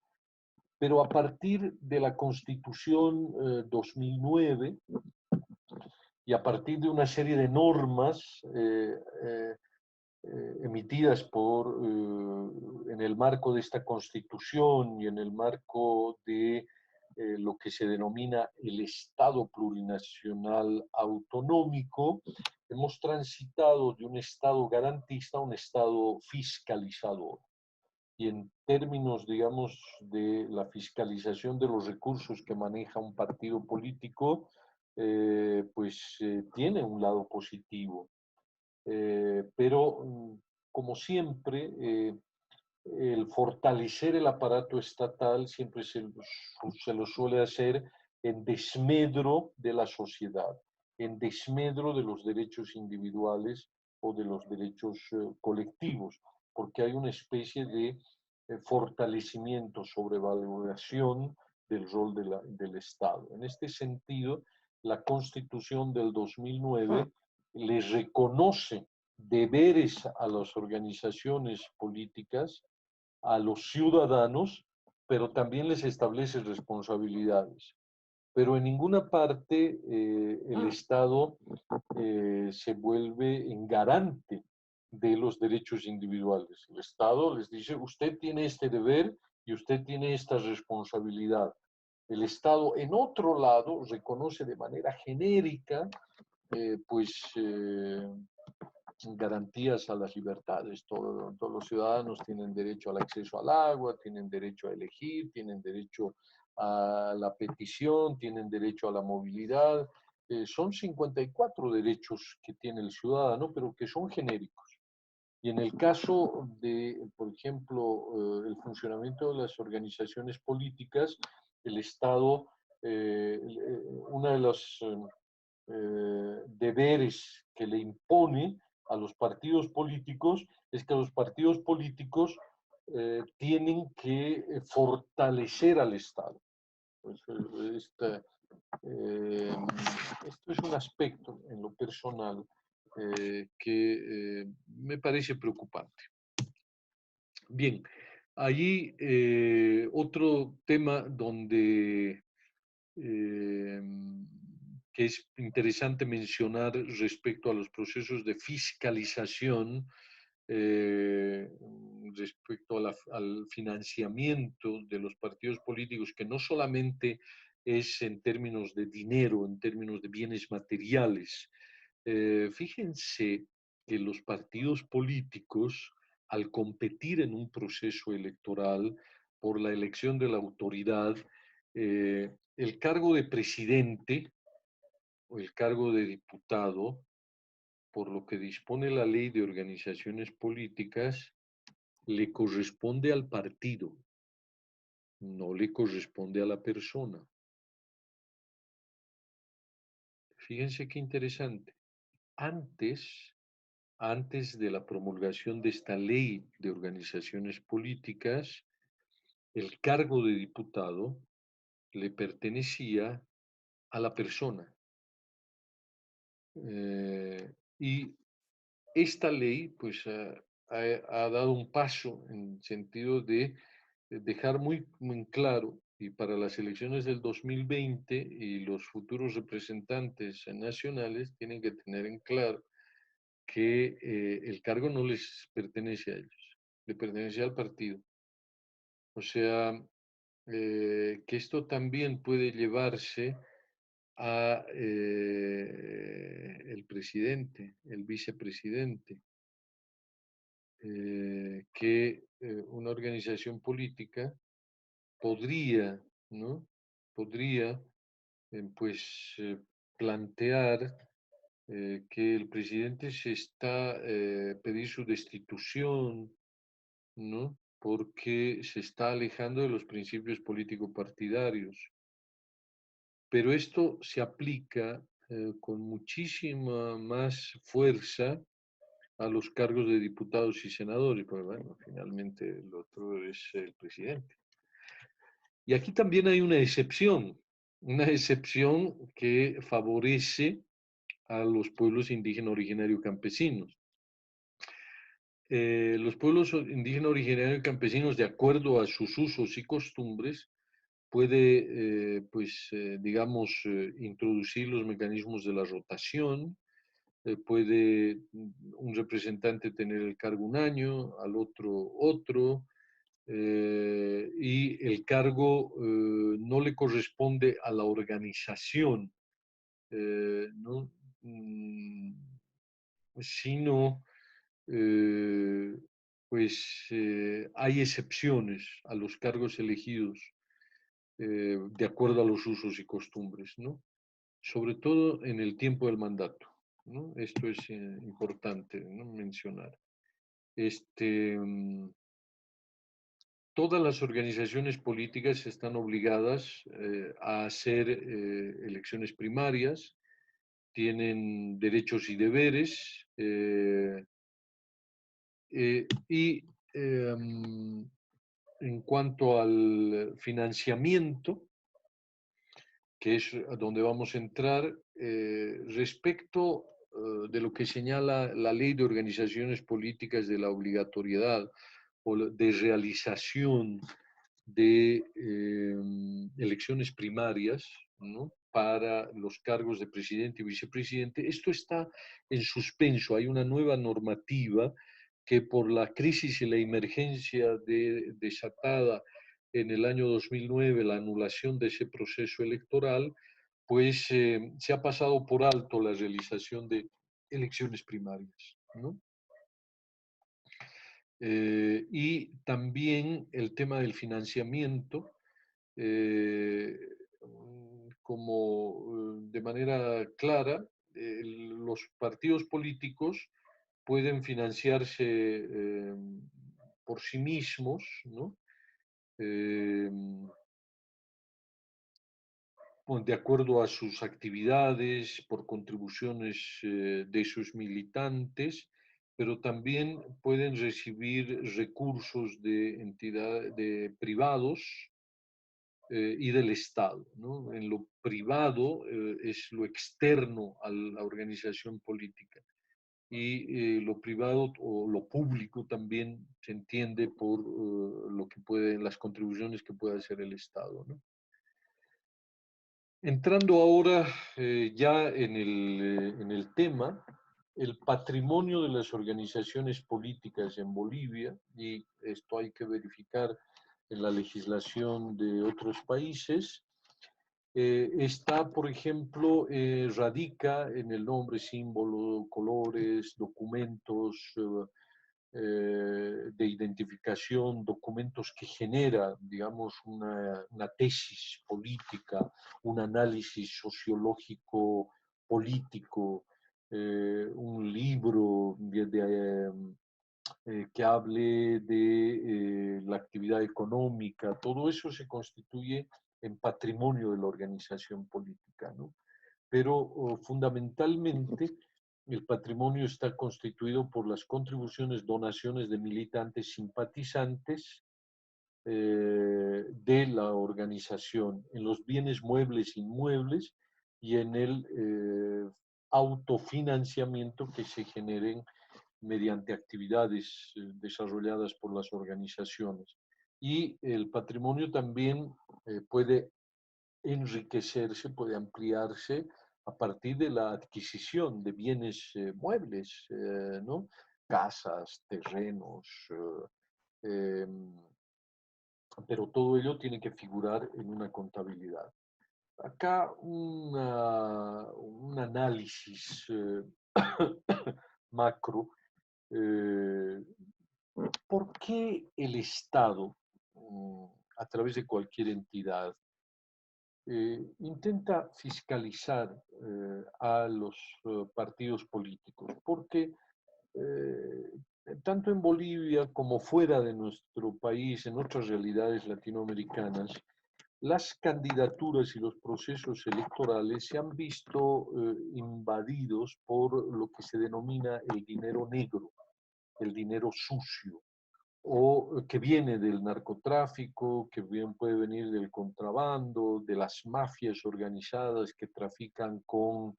Pero a partir de la Constitución 2009 y a partir de una serie de normas emitidas en el marco de esta Constitución y en el marco de lo que se denomina el Estado plurinacional autonómico, hemos transitado de un Estado garantista a un Estado fiscalizador. Y en términos, digamos, de la fiscalización de los recursos que maneja un partido político, tiene un lado positivo. Pero, como siempre, el fortalecer el aparato estatal siempre se lo suele hacer en desmedro de la sociedad, en desmedro de los derechos individuales o de los derechos colectivos, porque hay una especie de fortalecimiento, sobrevaloración del rol del Estado. En este sentido, la Constitución del 2009 le reconoce deberes a las organizaciones políticas, a los ciudadanos, pero también les establece responsabilidades. Pero en ninguna parte el Estado se vuelve en garante de los derechos individuales. El Estado les dice, usted tiene este deber y usted tiene esta responsabilidad. El Estado, en otro lado, reconoce de manera genérica, eh, pues, eh, garantías a las libertades. Todos los ciudadanos tienen derecho al acceso al agua, tienen derecho a elegir, tienen derecho a la petición, tienen derecho a la movilidad. Son 54 derechos que tiene el ciudadano, pero que son genéricos. Y en el caso de, por ejemplo, el funcionamiento de las organizaciones políticas, el Estado, uno de los deberes que le impone a los partidos políticos es que los partidos políticos tienen que fortalecer al Estado. Pues, eh, esto es un aspecto en lo personal que me parece preocupante. Bien, allí otro tema donde que es interesante mencionar respecto a los procesos de fiscalización, respecto al financiamiento de los partidos políticos, que no solamente es en términos de dinero, en términos de bienes materiales. Fíjense que los partidos políticos, al competir en un proceso electoral por la elección de la autoridad, el cargo de presidente o el cargo de diputado, por lo que dispone la ley de organizaciones políticas, le corresponde al partido, no le corresponde a la persona. Fíjense qué interesante. Antes, antes de la promulgación de esta ley de organizaciones políticas, el cargo de diputado le pertenecía a la persona. Y esta ley, pues, ha dado un paso en sentido de dejar muy claro, y para las elecciones del 2020 y los futuros representantes nacionales tienen que tener en claro que el cargo no les pertenece a ellos, le pertenece al partido. O sea, que esto también puede llevarse a el presidente, el vicepresidente, que una organización política podría, ¿no? Podría, pues, plantear que el presidente se está, pedir su destitución, ¿no? Porque se está alejando de los principios político-partidarios. Pero esto se aplica con muchísima más fuerza a los cargos de diputados y senadores, porque bueno, finalmente el otro es el presidente. Y aquí también hay una excepción que favorece a los pueblos indígenas originarios campesinos. Los pueblos indígenas originarios campesinos, de acuerdo a sus usos y costumbres, puede, pues, digamos, introducir los mecanismos de la rotación, puede un representante tener el cargo un año, al otro otro, y el cargo no le corresponde a la organización, ¿no? Mm, sino, eh, pues, hay excepciones a los cargos elegidos de acuerdo a los usos y costumbres, ¿no? Sobre todo en el tiempo del mandato, ¿no? Esto es importante, ¿no?, mencionar. Este, todas las organizaciones políticas están obligadas a hacer elecciones primarias, tienen derechos y deberes, y en cuanto al financiamiento, que es a donde vamos a entrar, respecto de lo que señala la ley de organizaciones políticas de la obligatoriedad o de realización de elecciones primarias, ¿no?, para los cargos de presidente y vicepresidente. Esto está en suspenso. Hay una nueva normativa que por la crisis y la emergencia desatada en el año 2009, la anulación de ese proceso electoral, pues se ha pasado por alto la realización de elecciones primarias, ¿no? Y también el tema del financiamiento, eh, como de manera clara, los partidos políticos pueden financiarse por sí mismos, ¿no? Eh, de acuerdo a sus actividades, por contribuciones de sus militantes, pero también pueden recibir recursos de entidades de privados y del Estado, ¿no? En lo privado es lo externo a la organización política y lo privado o lo público también se entiende por lo que pueden, las contribuciones que puede hacer el Estado, ¿no? Entrando ahora ya en el tema, el patrimonio de las organizaciones políticas en Bolivia, y esto hay que verificar en la legislación de otros países, está, por ejemplo, radica en el nombre, símbolo, colores, documentos, de identificación, documentos que genera, digamos, una tesis política, un análisis sociológico político, un libro que hable de la actividad económica, todo eso se constituye en patrimonio de la organización política, ¿no? Pero fundamentalmente el patrimonio está constituido por las contribuciones, donaciones de militantes simpatizantes de la organización, en los bienes muebles e inmuebles y en el autofinanciamiento que se generen mediante actividades desarrolladas por las organizaciones. Y el patrimonio también puede enriquecerse, puede ampliarse a partir de la adquisición de bienes muebles, ¿no? Casas, terrenos, eh, pero todo ello tiene que figurar en una contabilidad. Acá un análisis macro. eh, ¿Por qué el Estado, a través de cualquier entidad, intenta fiscalizar a los partidos políticos? Porque tanto en Bolivia como fuera de nuestro país, en otras realidades latinoamericanas, las candidaturas y los procesos electorales se han visto invadidos por lo que se denomina el dinero negro, el dinero sucio, o que viene del narcotráfico, que bien puede venir del contrabando, de las mafias organizadas que trafican con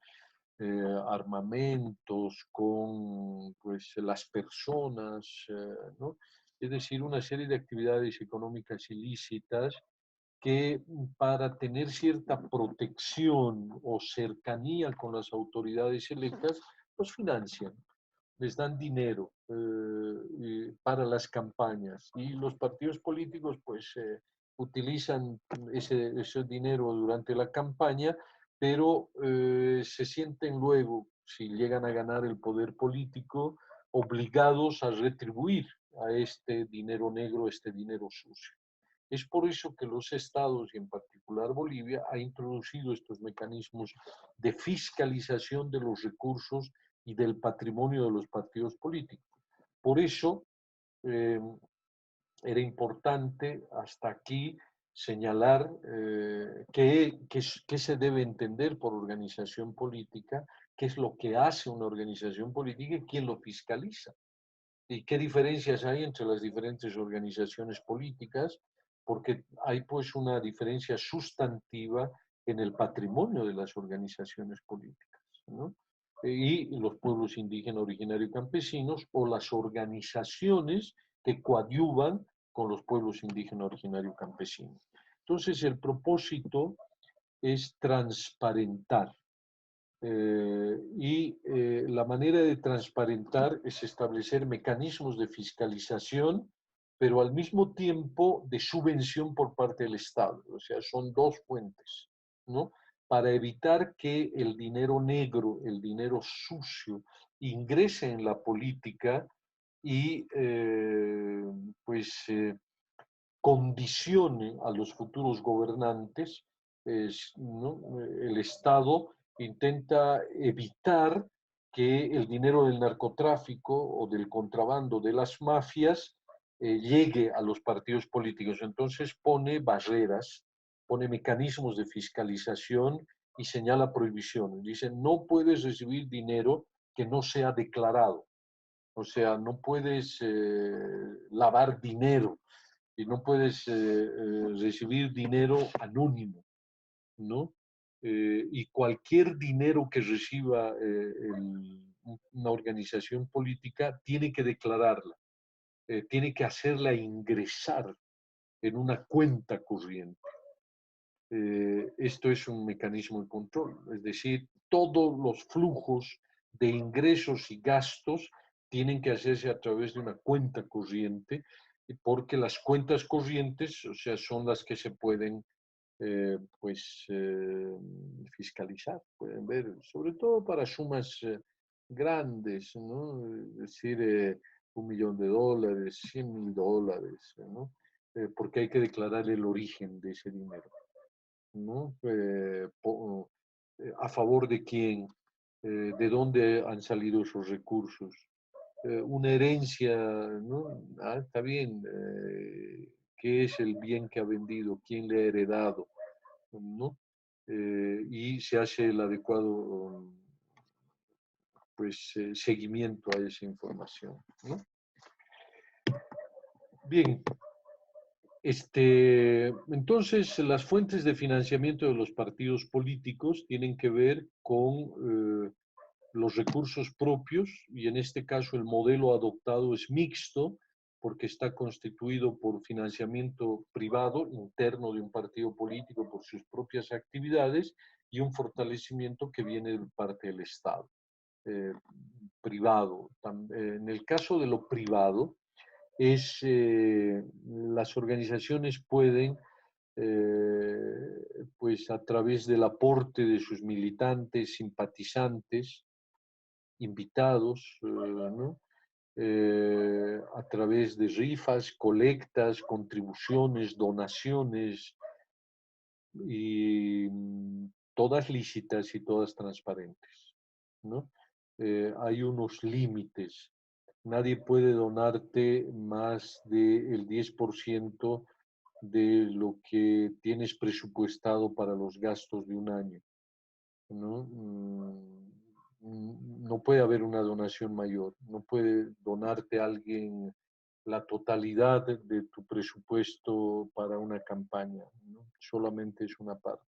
armamentos, con pues, las personas, ¿no? Es decir, una serie de actividades económicas ilícitas que para tener cierta protección o cercanía con las autoridades electas, los financian, les dan dinero para las campañas y los partidos políticos pues utilizan ese dinero durante la campaña, pero se sienten luego, si llegan a ganar el poder político, obligados a retribuir a este dinero negro, este dinero sucio. Es por eso que los estados, y en particular Bolivia, ha introducido estos mecanismos de fiscalización de los recursos y del patrimonio de los partidos políticos. Por eso eh, era importante hasta aquí señalar qué se debe entender por organización política, qué es lo que hace una organización política y quién lo fiscaliza. Y qué diferencias hay entre las diferentes organizaciones políticas, porque hay pues una diferencia sustantiva en el patrimonio de las organizaciones políticas, ¿no? Y los pueblos indígenas originarios y campesinos o las organizaciones que coadyuvan con los pueblos indígenas originarios y campesinos. Entonces, el propósito es transparentar la manera de transparentar es establecer mecanismos de fiscalización, pero al mismo tiempo de subvención por parte del Estado. O sea, son dos fuentes, ¿no? Para evitar que el dinero negro, el dinero sucio, ingrese en la política y condicione a los futuros gobernantes, ¿no? El Estado intenta evitar que el dinero del narcotráfico o del contrabando de las mafias llegue a los partidos políticos. Entonces pone barreras, pone mecanismos de fiscalización y señala prohibiciones. Dice, no puedes recibir dinero que no sea declarado. O sea, no puedes lavar dinero y no puedes recibir dinero anónimo, ¿no? Y cualquier dinero que reciba una organización política tiene que declararla, tiene que hacerla ingresar en una cuenta corriente. Esto es un mecanismo de control, es decir, todos los flujos de ingresos y gastos tienen que hacerse a través de una cuenta corriente, porque las cuentas corrientes, o sea, son las que se pueden fiscalizar, pueden ver, sobre todo para sumas grandes, ¿no? Es decir, $1 millón, $100.000, ¿no? Porque hay que declarar el origen de ese dinero, ¿no? A favor de quién, de dónde han salido esos recursos. Una herencia, ¿no? Está bien, ¿qué es el bien que ha vendido? ¿Quién le ha heredado? ¿No? Y se hace el adecuado seguimiento a esa información, ¿no? Bien, entonces las fuentes de financiamiento de los partidos políticos tienen que ver con los recursos propios, y en este caso el modelo adoptado es mixto, porque está constituido por financiamiento privado interno de un partido político por sus propias actividades y un fortalecimiento que viene de parte del Estado. Privado. En el caso de lo privado, las organizaciones pueden, pues a través del aporte de sus militantes, simpatizantes, invitados, ¿no? A través de rifas, colectas, contribuciones, donaciones, y todas lícitas y todas transparentes, ¿no? Hay unos límites. Nadie puede donarte más del 10% de lo que tienes presupuestado para los gastos de un año, ¿no? No puede haber una donación mayor, no puede donarte a alguien la totalidad de tu presupuesto para una campaña, ¿no? Solamente es una parte.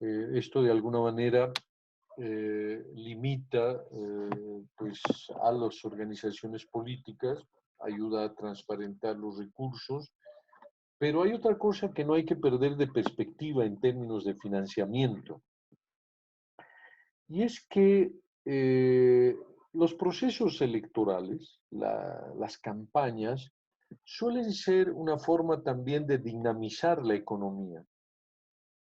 Esto de alguna manera limita pues a las organizaciones políticas, ayuda a transparentar los recursos, pero hay otra cosa que no hay que perder de perspectiva en términos de financiamiento, y es que los procesos electorales, las campañas, suelen ser una forma también de dinamizar la economía,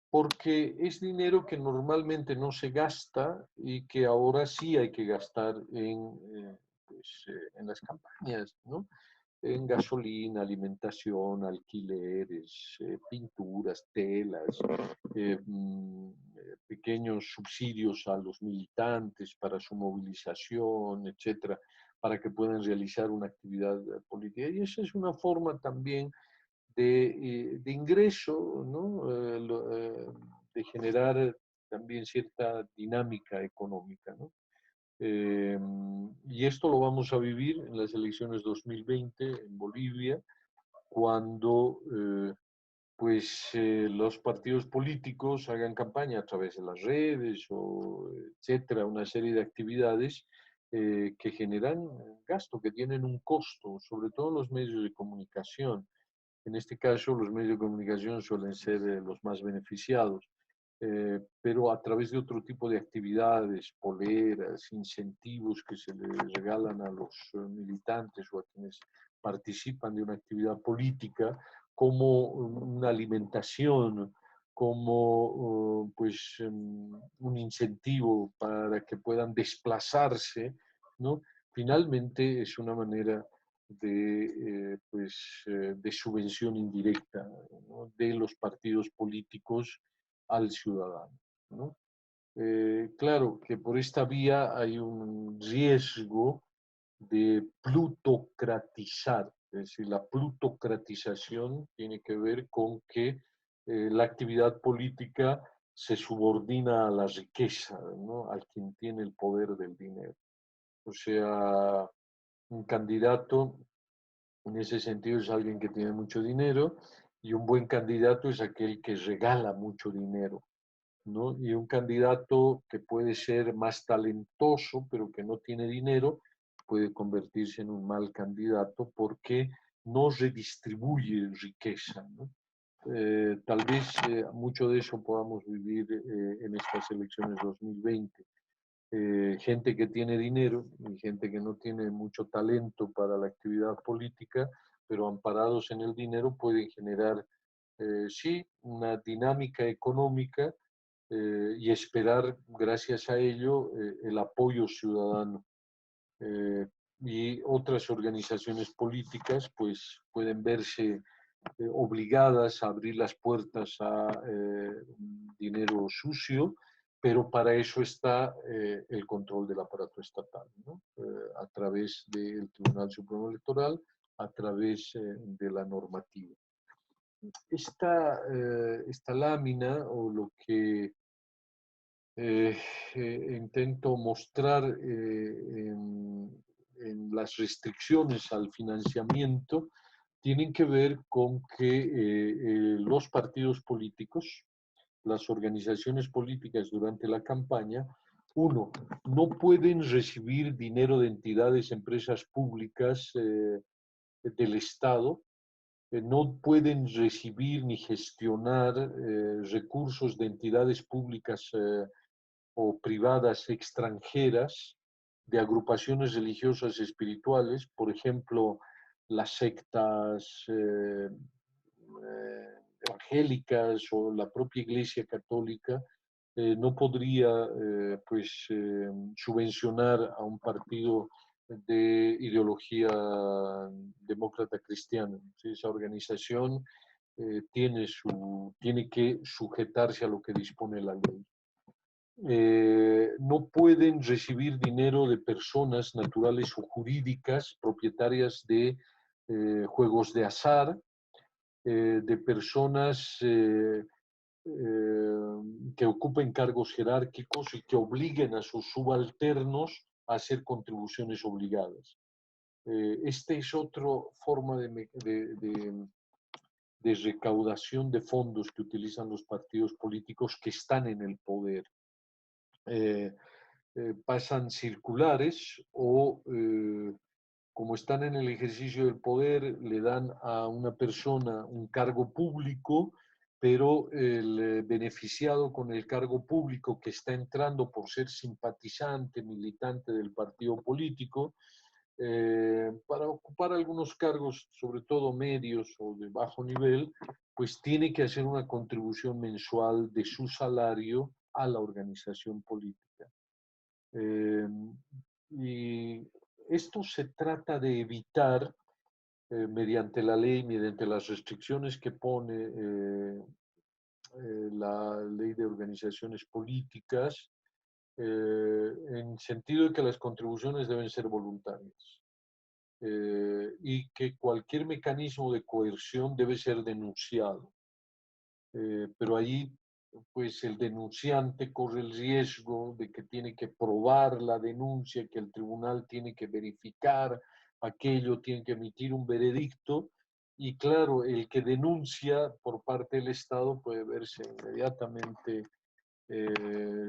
porque es dinero que normalmente no se gasta y que ahora sí hay que gastar en las campañas, ¿no? En gasolina, alimentación, alquileres, pinturas, telas, pequeños subsidios a los militantes para su movilización, etcétera, para que puedan realizar una actividad política. Y esa es una forma también de ingreso, ¿no? De generar también cierta dinámica económica, ¿no? Y esto lo vamos a vivir en las elecciones 2020 en Bolivia, cuando los partidos políticos hagan campaña a través de las redes o etcétera, una serie de actividades que generan gasto, que tienen un costo, sobre todo los medios de comunicación. En este caso, los medios de comunicación suelen ser los más beneficiados, pero a través de otro tipo de actividades, poleras, incentivos que se les regalan a los militantes o a quienes participan de una actividad política, como una alimentación, como un incentivo para que puedan desplazarse, ¿no? Finalmente es una manera de subvención indirecta, ¿no? De los partidos políticos al ciudadano, ¿no? Claro que por esta vía hay un riesgo de plutocratizar, es decir, la plutocratización tiene que ver con que la actividad política se subordina a la riqueza, ¿no? Al quien tiene el poder del dinero. O sea, un candidato en ese sentido es alguien que tiene mucho dinero, y un buen candidato es aquel que regala mucho dinero, ¿no? Y un candidato que puede ser más talentoso, pero que no tiene dinero, puede convertirse en un mal candidato porque no redistribuye riqueza, ¿no? Tal vez mucho de eso podamos vivir en estas elecciones 2020. Gente que tiene dinero y gente que no tiene mucho talento para la actividad política, pero amparados en el dinero pueden generar, sí, una dinámica económica y esperar, gracias a ello, el apoyo ciudadano. Eh, y otras organizaciones políticas pues pueden verse obligadas a abrir las puertas a dinero sucio, pero para eso está el control del aparato estatal, ¿no? A través del Tribunal Supremo Electoral, a través de la normativa. Esta lámina, o lo que eh, intento mostrar en las restricciones al financiamiento, tienen que ver con que los partidos políticos, las organizaciones políticas durante la campaña, uno, no pueden recibir dinero de entidades, empresas públicas del Estado, no pueden recibir ni gestionar recursos de entidades públicas o privadas extranjeras de agrupaciones religiosas y espirituales, por ejemplo, las sectas evangélicas o la propia Iglesia Católica, no podría pues, subvencionar a un partido de ideología demócrata cristiana. ¿Sí? Esa organización tiene que sujetarse a lo que dispone la ley. No pueden recibir dinero de personas naturales o jurídicas propietarias de juegos de azar, de personas que ocupen cargos jerárquicos y que obliguen a sus subalternos a hacer contribuciones obligadas. Esta es otra forma de recaudación de fondos que utilizan los partidos políticos que están en el poder. Pasan circulares o como están en el ejercicio del poder, le dan a una persona un cargo público, pero el beneficiado con el cargo público que está entrando por ser simpatizante, militante del partido político, para ocupar algunos cargos, sobre todo medios o de bajo nivel, pues tiene que hacer una contribución mensual de su salario a la organización política. Y esto se trata de evitar mediante la ley, mediante las restricciones que pone la ley de organizaciones políticas, en sentido de que las contribuciones deben ser voluntarias y que cualquier mecanismo de coerción debe ser denunciado. Pero ahí pues el denunciante corre el riesgo de que tiene que probar la denuncia, que el tribunal tiene que verificar aquello, tiene que emitir un veredicto, y claro, el que denuncia por parte del Estado puede verse inmediatamente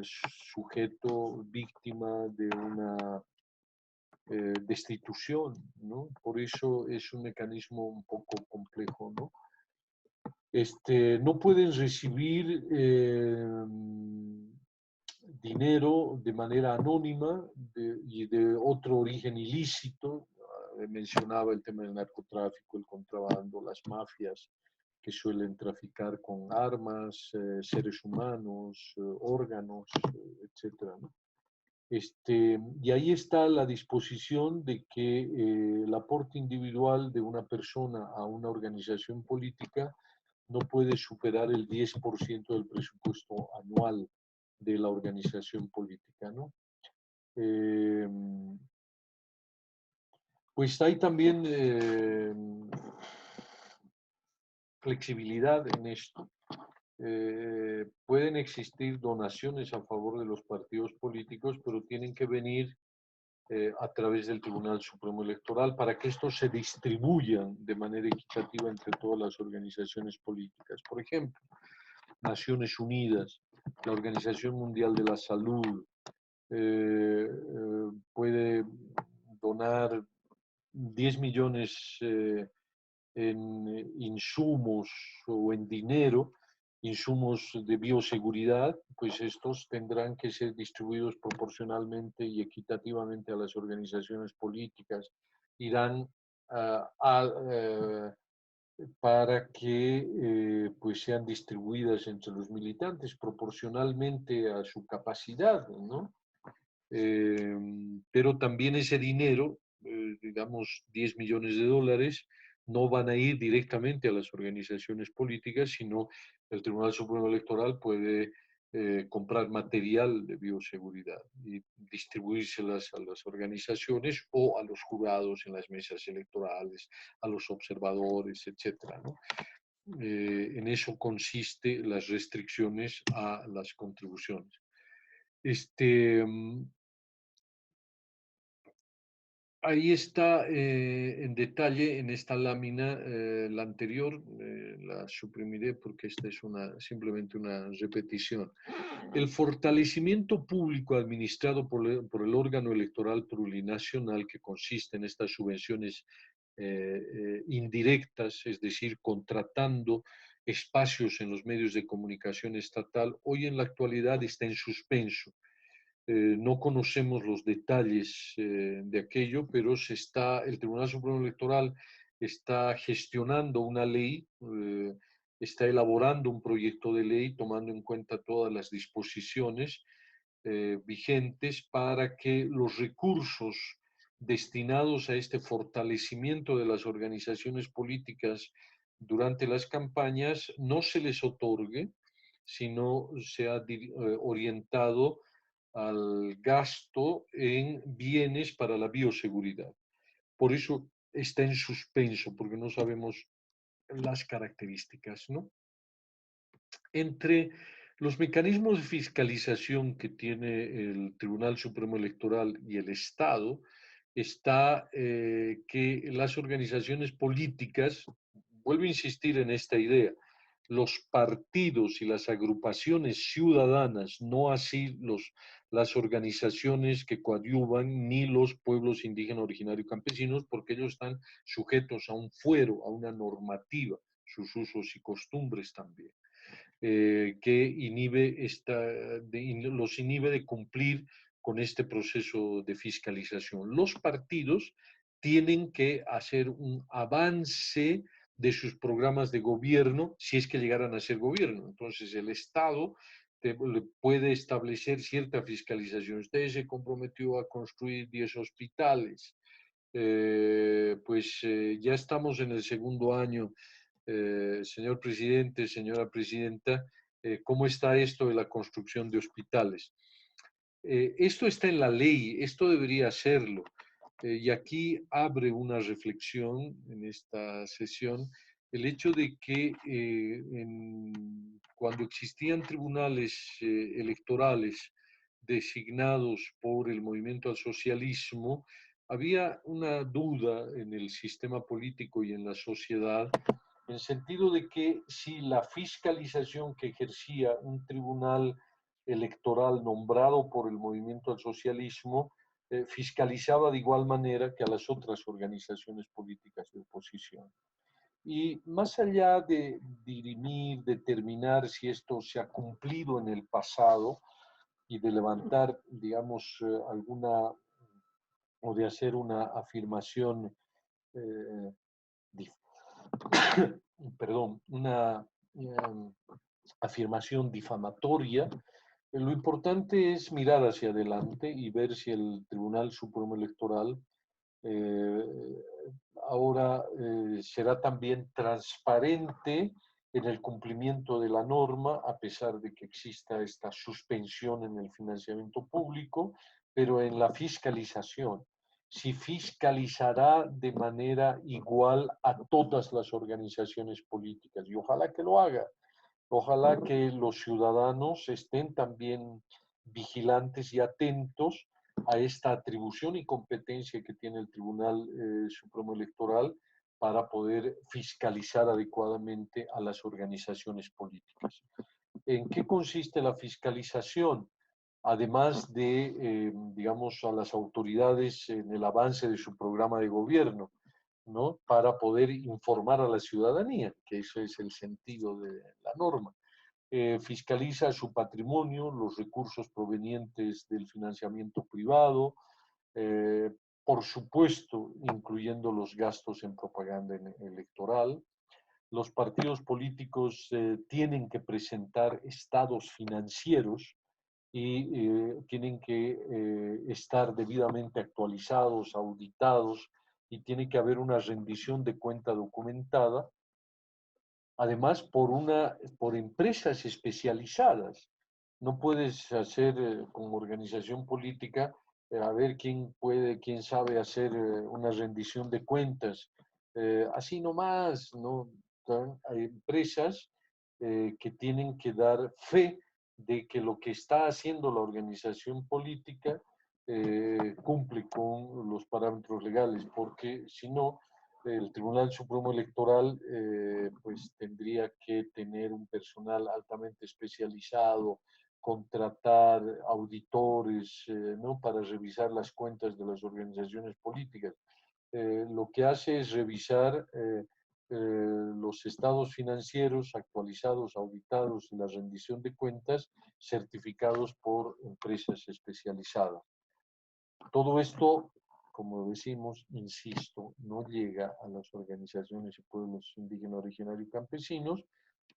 sujeto, víctima de una destitución, ¿no? Por eso es un mecanismo un poco complejo, ¿no? No pueden recibir dinero de manera anónima y de otro origen ilícito. Mencionaba el tema del narcotráfico, el contrabando, las mafias que suelen traficar con armas, seres humanos, órganos, etcétera, ¿no? Y ahí está la disposición de que el aporte individual de una persona a una organización política no puede superar el 10% del presupuesto anual de la organización política, ¿no? Eh, pues hay también flexibilidad en esto. Pueden existir donaciones a favor de los partidos políticos, pero tienen que venir a través del Tribunal Supremo Electoral para que estos se distribuyan de manera equitativa entre todas las organizaciones políticas. Por ejemplo, Naciones Unidas, la Organización Mundial de la Salud, puede donar 10 millones en insumos o en dinero, insumos de bioseguridad, pues estos tendrán que ser distribuidos proporcionalmente y equitativamente a las organizaciones políticas. Irán para que pues sean distribuidas entre los militantes proporcionalmente a su capacidad, ¿no? Pero también ese dinero, digamos 10 millones de dólares, no van a ir directamente a las organizaciones políticas, sino el Tribunal Supremo Electoral puede comprar material de bioseguridad y distribuírselas a las organizaciones o a los jurados en las mesas electorales, a los observadores, etcétera, ¿no? En eso consiste las restricciones a las contribuciones. Ahí está en detalle en esta lámina, la anterior, la suprimiré porque esta es simplemente una repetición. El fortalecimiento público administrado por el órgano electoral plurinacional, que consiste en estas subvenciones indirectas, es decir, contratando espacios en los medios de comunicación estatal, hoy en la actualidad está en suspenso. No conocemos los detalles de aquello, pero el Tribunal Supremo Electoral está gestionando una ley, está elaborando un proyecto de ley tomando en cuenta todas las disposiciones vigentes para que los recursos destinados a este fortalecimiento de las organizaciones políticas durante las campañas no se les otorgue, sino sea orientado al gasto en bienes para la bioseguridad. Por eso está en suspenso, porque no sabemos las características, ¿no? Entre los mecanismos de fiscalización que tiene el Tribunal Supremo Electoral y el Estado está que las organizaciones políticas, vuelvo a insistir en esta idea, los partidos y las agrupaciones ciudadanas, no así las organizaciones que coadyuvan ni los pueblos indígenas originarios campesinos, porque ellos están sujetos a un fuero, a una normativa, sus usos y costumbres también, que los inhibe de cumplir con este proceso de fiscalización. Los partidos tienen que hacer un avance de sus programas de gobierno si es que llegaran a ser gobierno. Entonces el Estado puede establecer cierta fiscalización. Usted se comprometió a construir 10 hospitales, ya estamos en el segundo año. Señor presidente, señora presidenta, ¿cómo está esto de la construcción de hospitales? Esto está en la ley, esto debería serlo. Y aquí abre una reflexión en esta sesión el hecho de que cuando existían tribunales electorales designados por el movimiento al socialismo, había una duda en el sistema político y en la sociedad, en el sentido de que si la fiscalización que ejercía un tribunal electoral nombrado por el movimiento al socialismo fiscalizaba de igual manera que a las otras organizaciones políticas de oposición. Y más allá de dirimir, determinar si esto se ha cumplido en el pasado y de levantar, digamos, alguna o de hacer una afirmación, eh, perdón, una afirmación difamatoria, lo importante es mirar hacia adelante y ver si el Tribunal Supremo Electoral eh, ahora será también transparente en el cumplimiento de la norma, a pesar de que exista esta suspensión en el financiamiento público, pero en la fiscalización. Si fiscalizará de manera igual a todas las organizaciones políticas, y ojalá que lo haga. Ojalá que los ciudadanos estén también vigilantes y atentos a esta atribución y competencia que tiene el Tribunal Supremo Electoral para poder fiscalizar adecuadamente a las organizaciones políticas. ¿En qué consiste la fiscalización? Además de, digamos, a las autoridades en el avance de su programa de gobierno. ¿no? Para poder informar a la ciudadanía, que eso es el sentido de la norma. Fiscaliza su patrimonio, los recursos provenientes del financiamiento privado, eh, por supuesto, incluyendo los gastos en propaganda electoral. Los partidos políticos tienen que presentar estados financieros y tienen que estar debidamente actualizados, auditados, y tiene que haber una rendición de cuenta documentada, además por empresas especializadas. No puedes hacer como organización política a ver quién sabe hacer una rendición de cuentas. Así nomás, ¿no? Hay empresas que tienen que dar fe de que lo que está haciendo la organización política cumple con los parámetros legales, porque si no, el Tribunal Supremo Electoral pues tendría que tener un personal altamente especializado, contratar auditores, ¿no? Para revisar las cuentas de las organizaciones políticas. Lo que hace es revisar los estados financieros actualizados, auditados y la rendición de cuentas certificados por empresas especializadas. Todo esto, como decimos, insisto, no llega a las organizaciones y pueblos indígenas, originarios y campesinos,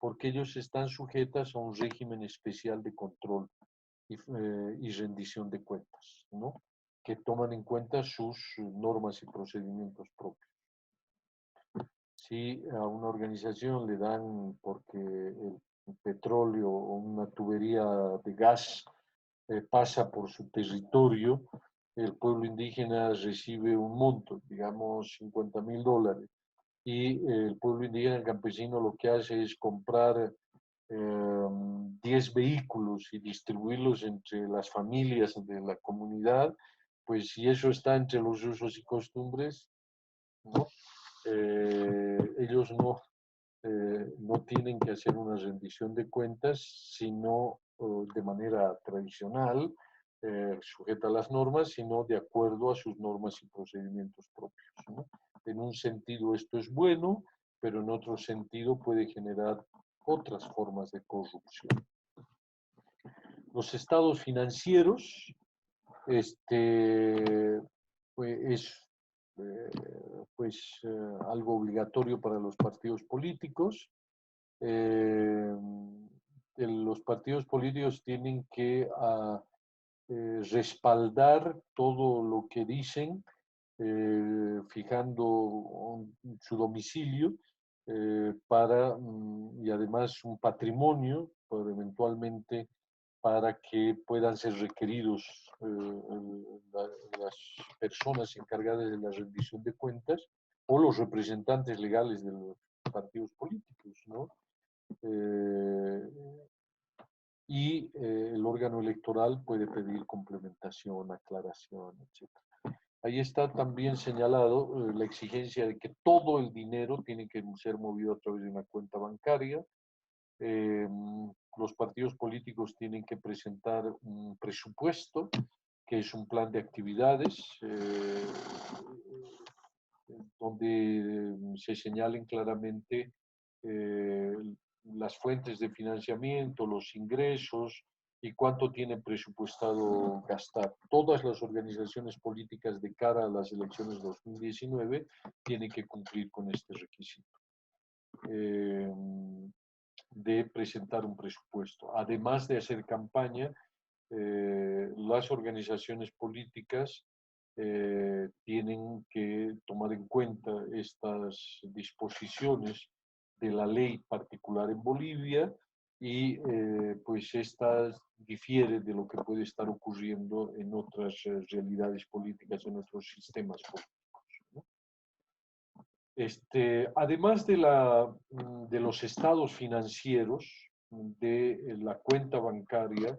porque ellos están sujetas a un régimen especial de control y rendición de cuentas, ¿no? Que toman en cuenta sus normas y procedimientos propios. Si a una organización le dan porque el petróleo o una tubería de gas pasa por su territorio, el pueblo indígena recibe un monto, digamos $50,000, y el pueblo indígena campesino lo que hace es comprar 10 vehículos y distribuirlos entre las familias de la comunidad, pues si eso está entre los usos y costumbres, ¿no? Ellos no tienen que hacer una rendición de cuentas, sino de manera tradicional, sujeta a las normas, sino de acuerdo a sus normas y procedimientos propios, ¿no? En un sentido esto es bueno, pero en otro sentido puede generar otras formas de corrupción. Los estados financieros, pues, es algo obligatorio para los partidos políticos. Los partidos políticos tienen que respaldar todo lo que dicen, fijando su domicilio y además un patrimonio, para eventualmente para que puedan ser requeridos las personas encargadas de la rendición de cuentas o los representantes legales de los partidos políticos, ¿no? El órgano electoral puede pedir complementación, aclaración, etc. Ahí está también señalado la exigencia de que todo el dinero tiene que ser movido a través de una cuenta bancaria. Los partidos políticos tienen que presentar un presupuesto, que es un plan de actividades, donde se señalen claramente las fuentes de financiamiento, los ingresos y cuánto tienen presupuestado gastar. Todas las organizaciones políticas de cara a las elecciones 2019 tienen que cumplir con este requisito de presentar un presupuesto. Además de hacer campaña, las organizaciones políticas tienen que tomar en cuenta estas disposiciones de la ley particular en Bolivia y pues esta difiere de lo que puede estar ocurriendo en otras realidades políticas, en otros sistemas políticos, ¿no? Además de los estados financieros, de la cuenta bancaria,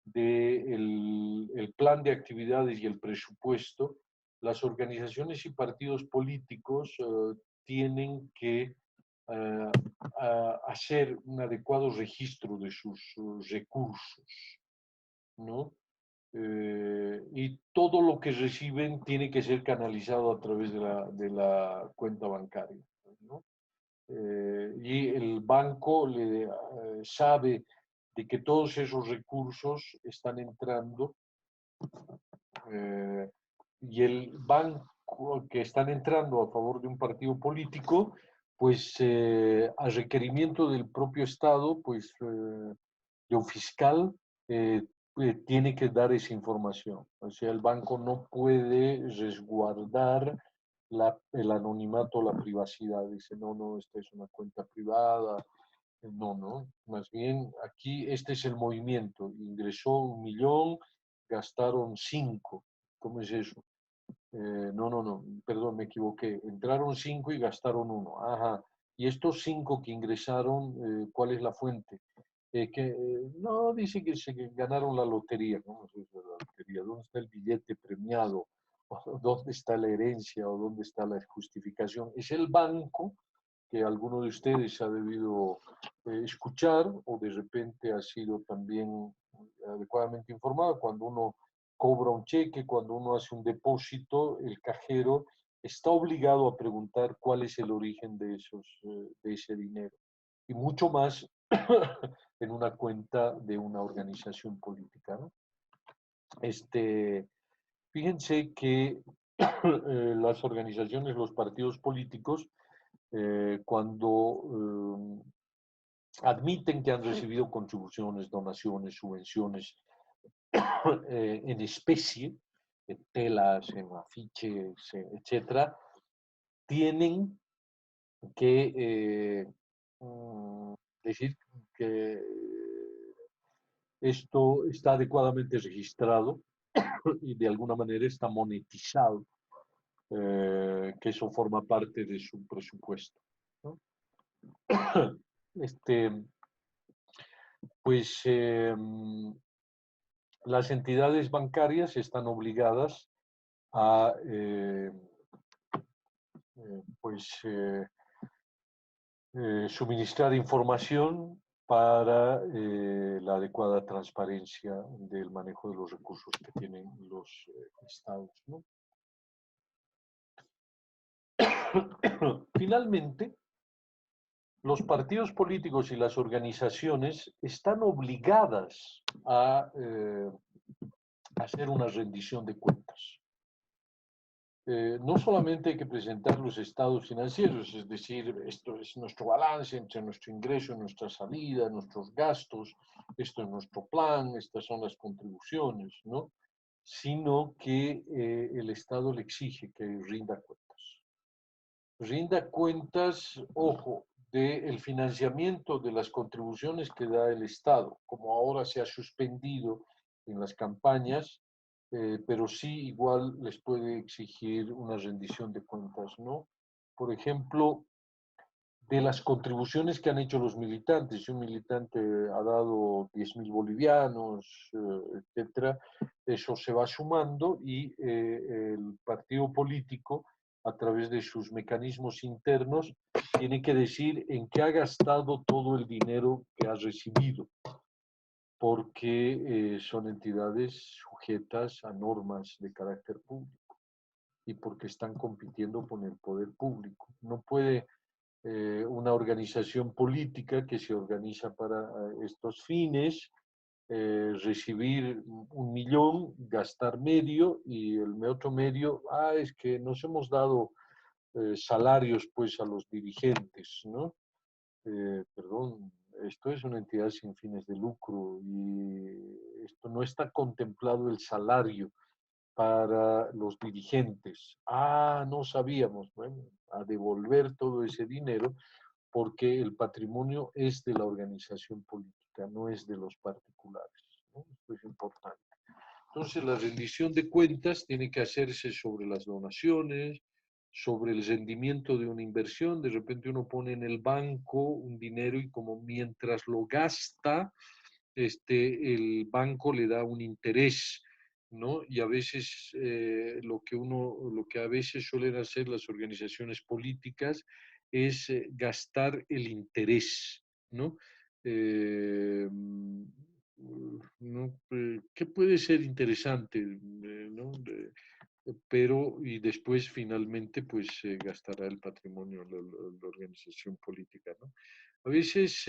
del plan de actividades y el presupuesto, las organizaciones y partidos políticos tienen que hacer un adecuado registro de sus recursos, ¿no? y todo lo que reciben tiene que ser canalizado a través de la cuenta bancaria, ¿no? Y el banco sabe de que todos esos recursos están entrando y el banco que están entrando a favor de un partido político, pues a requerimiento del propio Estado, pues de un fiscal, eh, tiene que dar esa información. O sea, el banco no puede resguardar el anonimato o la privacidad. Dice, no, no, esta es una cuenta privada. No, no. Más bien, aquí este es el movimiento. Ingresó 1 millón, gastaron 5. ¿Cómo es eso? No, no, no, perdón, me equivoqué. Entraron 5 y gastaron 1. Ajá. Y estos 5 que ingresaron, ¿cuál es la fuente? No, dice que se ganaron la lotería. ¿Cómo es eso de la lotería? ¿Dónde está el billete premiado? ¿O ¿dónde está la herencia? ¿O dónde está la justificación? Es el banco que alguno de ustedes ha debido escuchar o de repente ha sido también adecuadamente informado. Cuando uno cobra un cheque, cuando uno hace un depósito, el cajero está obligado a preguntar cuál es el origen de ese dinero. Y mucho más en una cuenta de una organización política, ¿no? Fíjense que las organizaciones, los partidos políticos, cuando admiten que han recibido contribuciones, donaciones, subvenciones en especie, en telas, en afiches, etcétera, tienen que decir que esto está adecuadamente registrado y de alguna manera está monetizado, que eso forma parte de su presupuesto, ¿no? Este, pues las entidades bancarias están obligadas a pues, suministrar información para la adecuada transparencia del manejo de los recursos que tienen los estados, ¿no? Finalmente, los partidos políticos y las organizaciones están obligadas a hacer una rendición de cuentas. No solamente hay que presentar los estados financieros, es decir, esto es nuestro balance entre nuestro ingreso, nuestra salida, nuestros gastos, esto es nuestro plan, estas son las contribuciones, ¿no? Sino que el Estado le exige que rinda cuentas. Rinda cuentas, ojo, del financiamiento de las contribuciones que da el Estado, como ahora se ha suspendido en las campañas, pero sí igual les puede exigir una rendición de cuentas, ¿no? Por ejemplo, de las contribuciones que han hecho los militantes, si un militante ha dado 10.000 bolivianos, etcétera, eso se va sumando y el partido político, a través de sus mecanismos internos, tiene que decir en qué ha gastado todo el dinero que ha recibido, porque son entidades sujetas a normas de carácter público y porque están compitiendo con el poder público. No puede una organización política que se organiza para estos fines recibir 1 millón, gastar medio y el otro medio, es que nos hemos dado salarios pues a los dirigentes, ¿no? Perdón, esto es una entidad sin fines de lucro y esto no está contemplado el salario para los dirigentes. No sabíamos. Bueno, a devolver todo ese dinero porque el patrimonio es de la organización política, no es de los particulares, ¿no? Esto es importante. Entonces, la rendición de cuentas tiene que hacerse sobre las donaciones, sobre el rendimiento de una inversión. De repente uno pone en el banco un dinero y como mientras lo gasta, el banco le da un interés, ¿no? Y a veces lo que a veces suelen hacer las organizaciones políticas es gastar el interés, ¿no? ¿No? que puede ser interesante, ¿no? Pero, y después finalmente, pues gastará el patrimonio la organización política, ¿no? A veces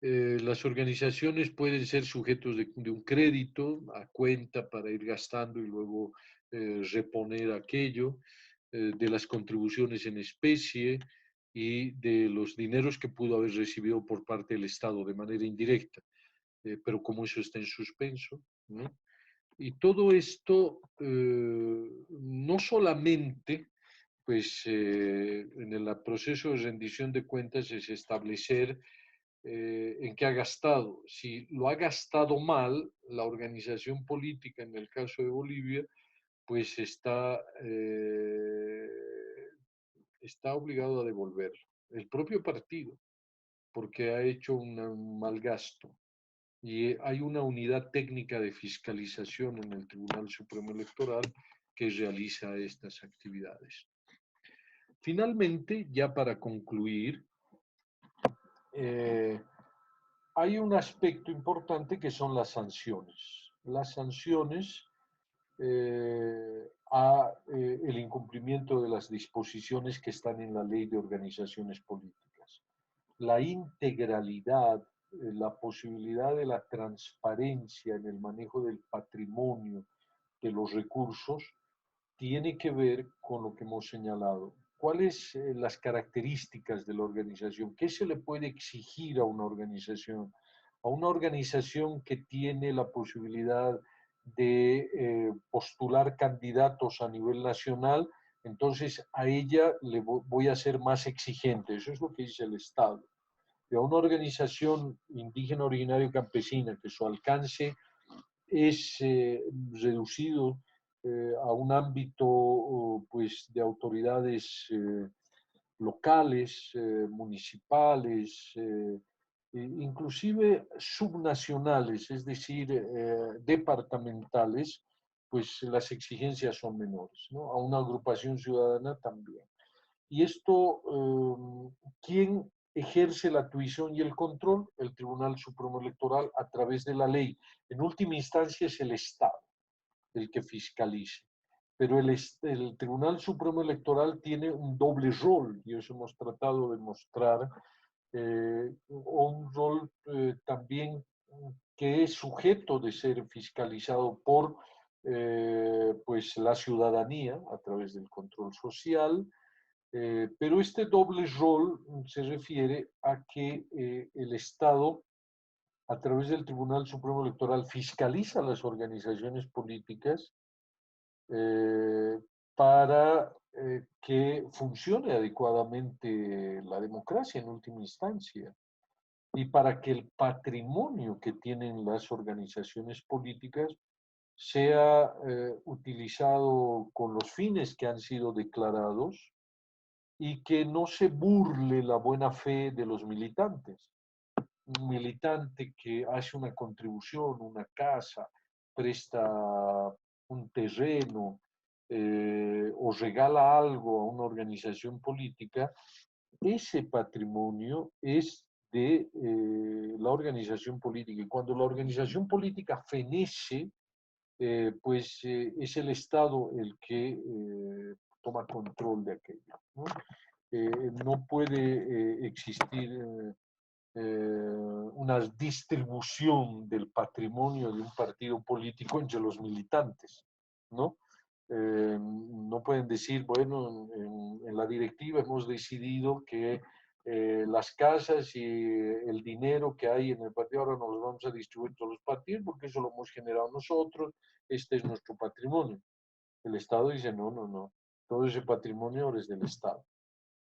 las organizaciones pueden ser sujetos de un crédito a cuenta para ir gastando y luego reponer aquello, de las contribuciones en especie y de los dineros que pudo haber recibido por parte del Estado de manera indirecta. Pero como eso está en suspenso, ¿no? Y todo esto no solamente, pues en el proceso de rendición de cuentas es establecer en qué ha gastado. Si lo ha gastado mal, la organización política, en el caso de Bolivia, pues está obligado a devolverlo. El propio partido, porque ha hecho un mal gasto. Y hay una unidad técnica de fiscalización en el Tribunal Supremo Electoral que realiza estas actividades. Finalmente, ya para concluir, eh, hay un aspecto importante que son las sanciones. Las sanciones a el incumplimiento de las disposiciones que están en la Ley de Organizaciones Políticas. La integralidad, la posibilidad de la transparencia en el manejo del patrimonio, de los recursos, tiene que ver con lo que hemos señalado. ¿Cuáles las características de la organización? ¿Qué se le puede exigir a una organización? A una organización que tiene la posibilidad de postular candidatos a nivel nacional, entonces a ella le voy a ser más exigente. Eso es lo que dice el Estado. Y a una organización indígena originaria campesina que su alcance es reducido a un ámbito pues, de autoridades locales, municipales, inclusive subnacionales, es decir, departamentales, pues las exigencias son menores, ¿no? A una agrupación ciudadana también. Y esto, ¿quién ejerce la tuición y el control? El Tribunal Supremo Electoral a través de la ley. En última instancia es el Estado el que fiscalice. Pero el Tribunal Supremo Electoral tiene un doble rol, y eso hemos tratado de mostrar, un rol también que es sujeto de ser fiscalizado por pues la ciudadanía a través del control social, pero este doble rol se refiere a que el Estado, a través del Tribunal Supremo Electoral, fiscaliza las organizaciones políticas eh, para que funcione adecuadamente la democracia en última instancia y para que el patrimonio que tienen las organizaciones políticas sea utilizado con los fines que han sido declarados y que no se burle la buena fe de los militantes. Un militante que hace una contribución, una casa, presta un terreno o regala algo a una organización política, ese patrimonio es de la organización política. Y cuando la organización política fenece, pues es el Estado el que toma control de aquello, ¿no? No puede existir una distribución del patrimonio de un partido político entre los militantes, ¿no? No pueden decir, bueno, en la directiva hemos decidido que las casas y el dinero que hay en el partido ahora nos los vamos a distribuir todos los partidos porque eso lo hemos generado nosotros, este es nuestro patrimonio. El Estado dice, no, no, no, todo ese patrimonio ahora es del Estado,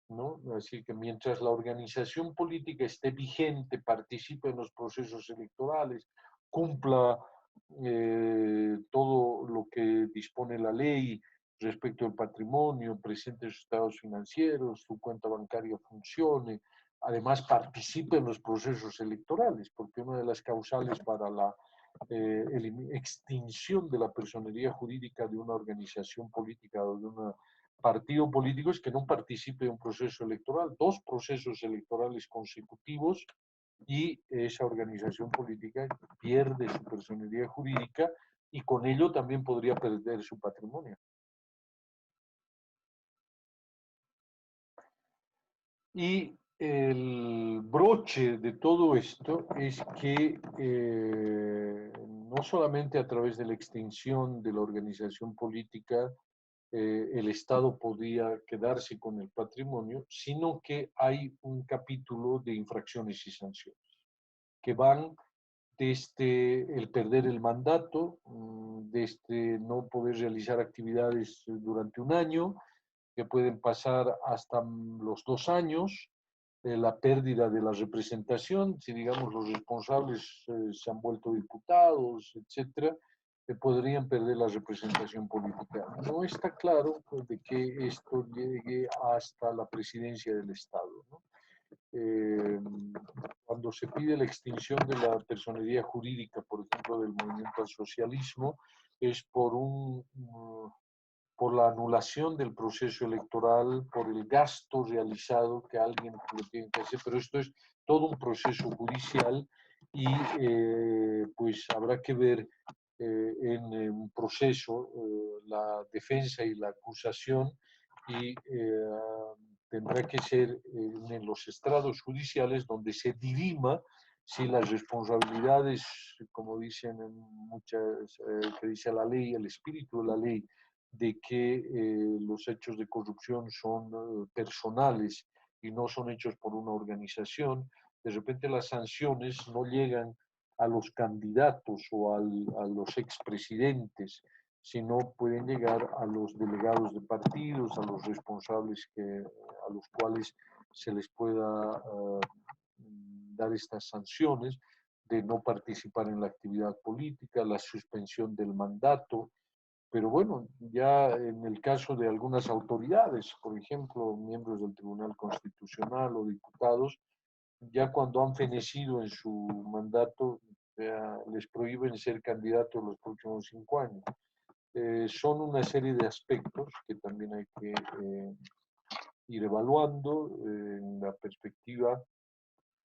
¿no? Así que mientras la organización política esté vigente, participe en los procesos electorales, cumpla todo lo que dispone la ley respecto al patrimonio, presente sus estados financieros, su cuenta bancaria funcione, además participe en los procesos electorales, porque una de las causales para la extinción de la personería jurídica de una organización política o de un partido político es que no participe en un proceso electoral. Dos procesos electorales consecutivos y esa organización política pierde su personalidad jurídica y con ello también podría perder su patrimonio. Y el broche de todo esto es que no solamente a través de la extinción de la organización política el Estado podía quedarse con el patrimonio, sino que hay un capítulo de infracciones y sanciones que van desde el perder el mandato, desde no poder realizar actividades durante un año, que pueden pasar hasta los 2 años, la pérdida de la representación, si digamos los responsables se han vuelto diputados, etcétera, podrían perder la representación política. No está claro pues, de que esto llegue hasta la presidencia del Estado, ¿no? Cuando se pide la extinción de la personería jurídica, por ejemplo, del movimiento al socialismo, es por la anulación del proceso electoral, por el gasto realizado que alguien lo tiene que hacer, pero esto es todo un proceso judicial y pues habrá que ver en un proceso la defensa y la acusación y tendrá que ser en los estrados judiciales donde se dirima si las responsabilidades, como dicen en muchas, que dice la ley, el espíritu de la ley, de que los hechos de corrupción son personales y no son hechos por una organización, de repente las sanciones no llegan a los candidatos o a los expresidentes, sino pueden llegar a los delegados de partidos, a los responsables a los cuales se les pueda dar estas sanciones de no participar en la actividad política, la suspensión del mandato, pero bueno, ya en el caso de algunas autoridades, por ejemplo, miembros del Tribunal Constitucional o diputados, ya cuando han fenecido en su mandato, les prohíben ser candidatos los próximos 5 años. Son una serie de aspectos que también hay que ir evaluando en la perspectiva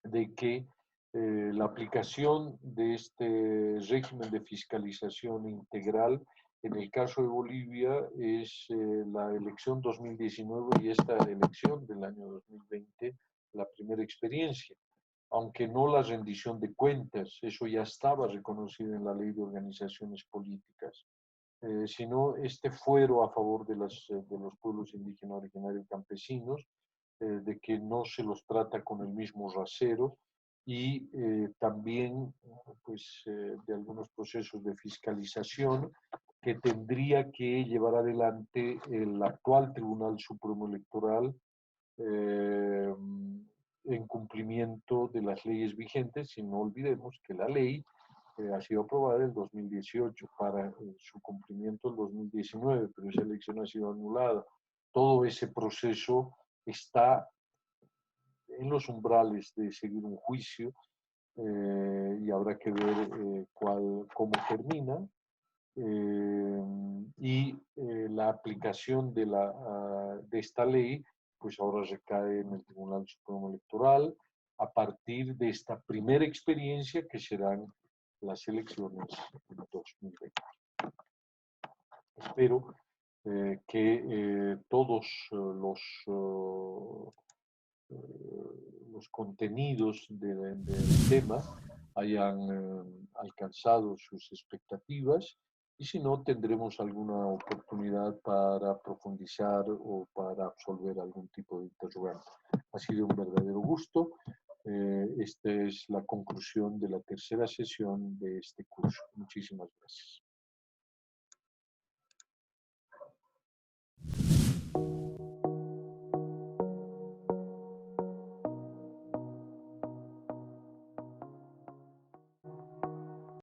de que la aplicación de este régimen de fiscalización integral en el caso de Bolivia es la elección 2019 y esta elección del año 2020, la primera experiencia, aunque no la rendición de cuentas, eso ya estaba reconocido en la ley de organizaciones políticas, sino este fuero a favor de los pueblos indígenas originarios y campesinos, de que no se los trata con el mismo rasero y también pues, de algunos procesos de fiscalización que tendría que llevar adelante el actual Tribunal Supremo Electoral en cumplimiento de las leyes vigentes, y no olvidemos que la ley ha sido aprobada en 2018 para su cumplimiento en 2019, pero esa elección ha sido anulada. Todo ese proceso está en los umbrales de seguir un juicio y habrá que ver cómo termina. Y la aplicación de esta ley, pues ahora recae en el Tribunal Supremo Electoral a partir de esta primera experiencia que serán las elecciones en 2020. Espero que todos los contenidos del tema hayan alcanzado sus expectativas y si no, tendremos alguna oportunidad para profundizar o para absolver algún tipo de interrogante. Ha sido un verdadero gusto. Esta es la conclusión de la tercera sesión de este curso. Muchísimas gracias.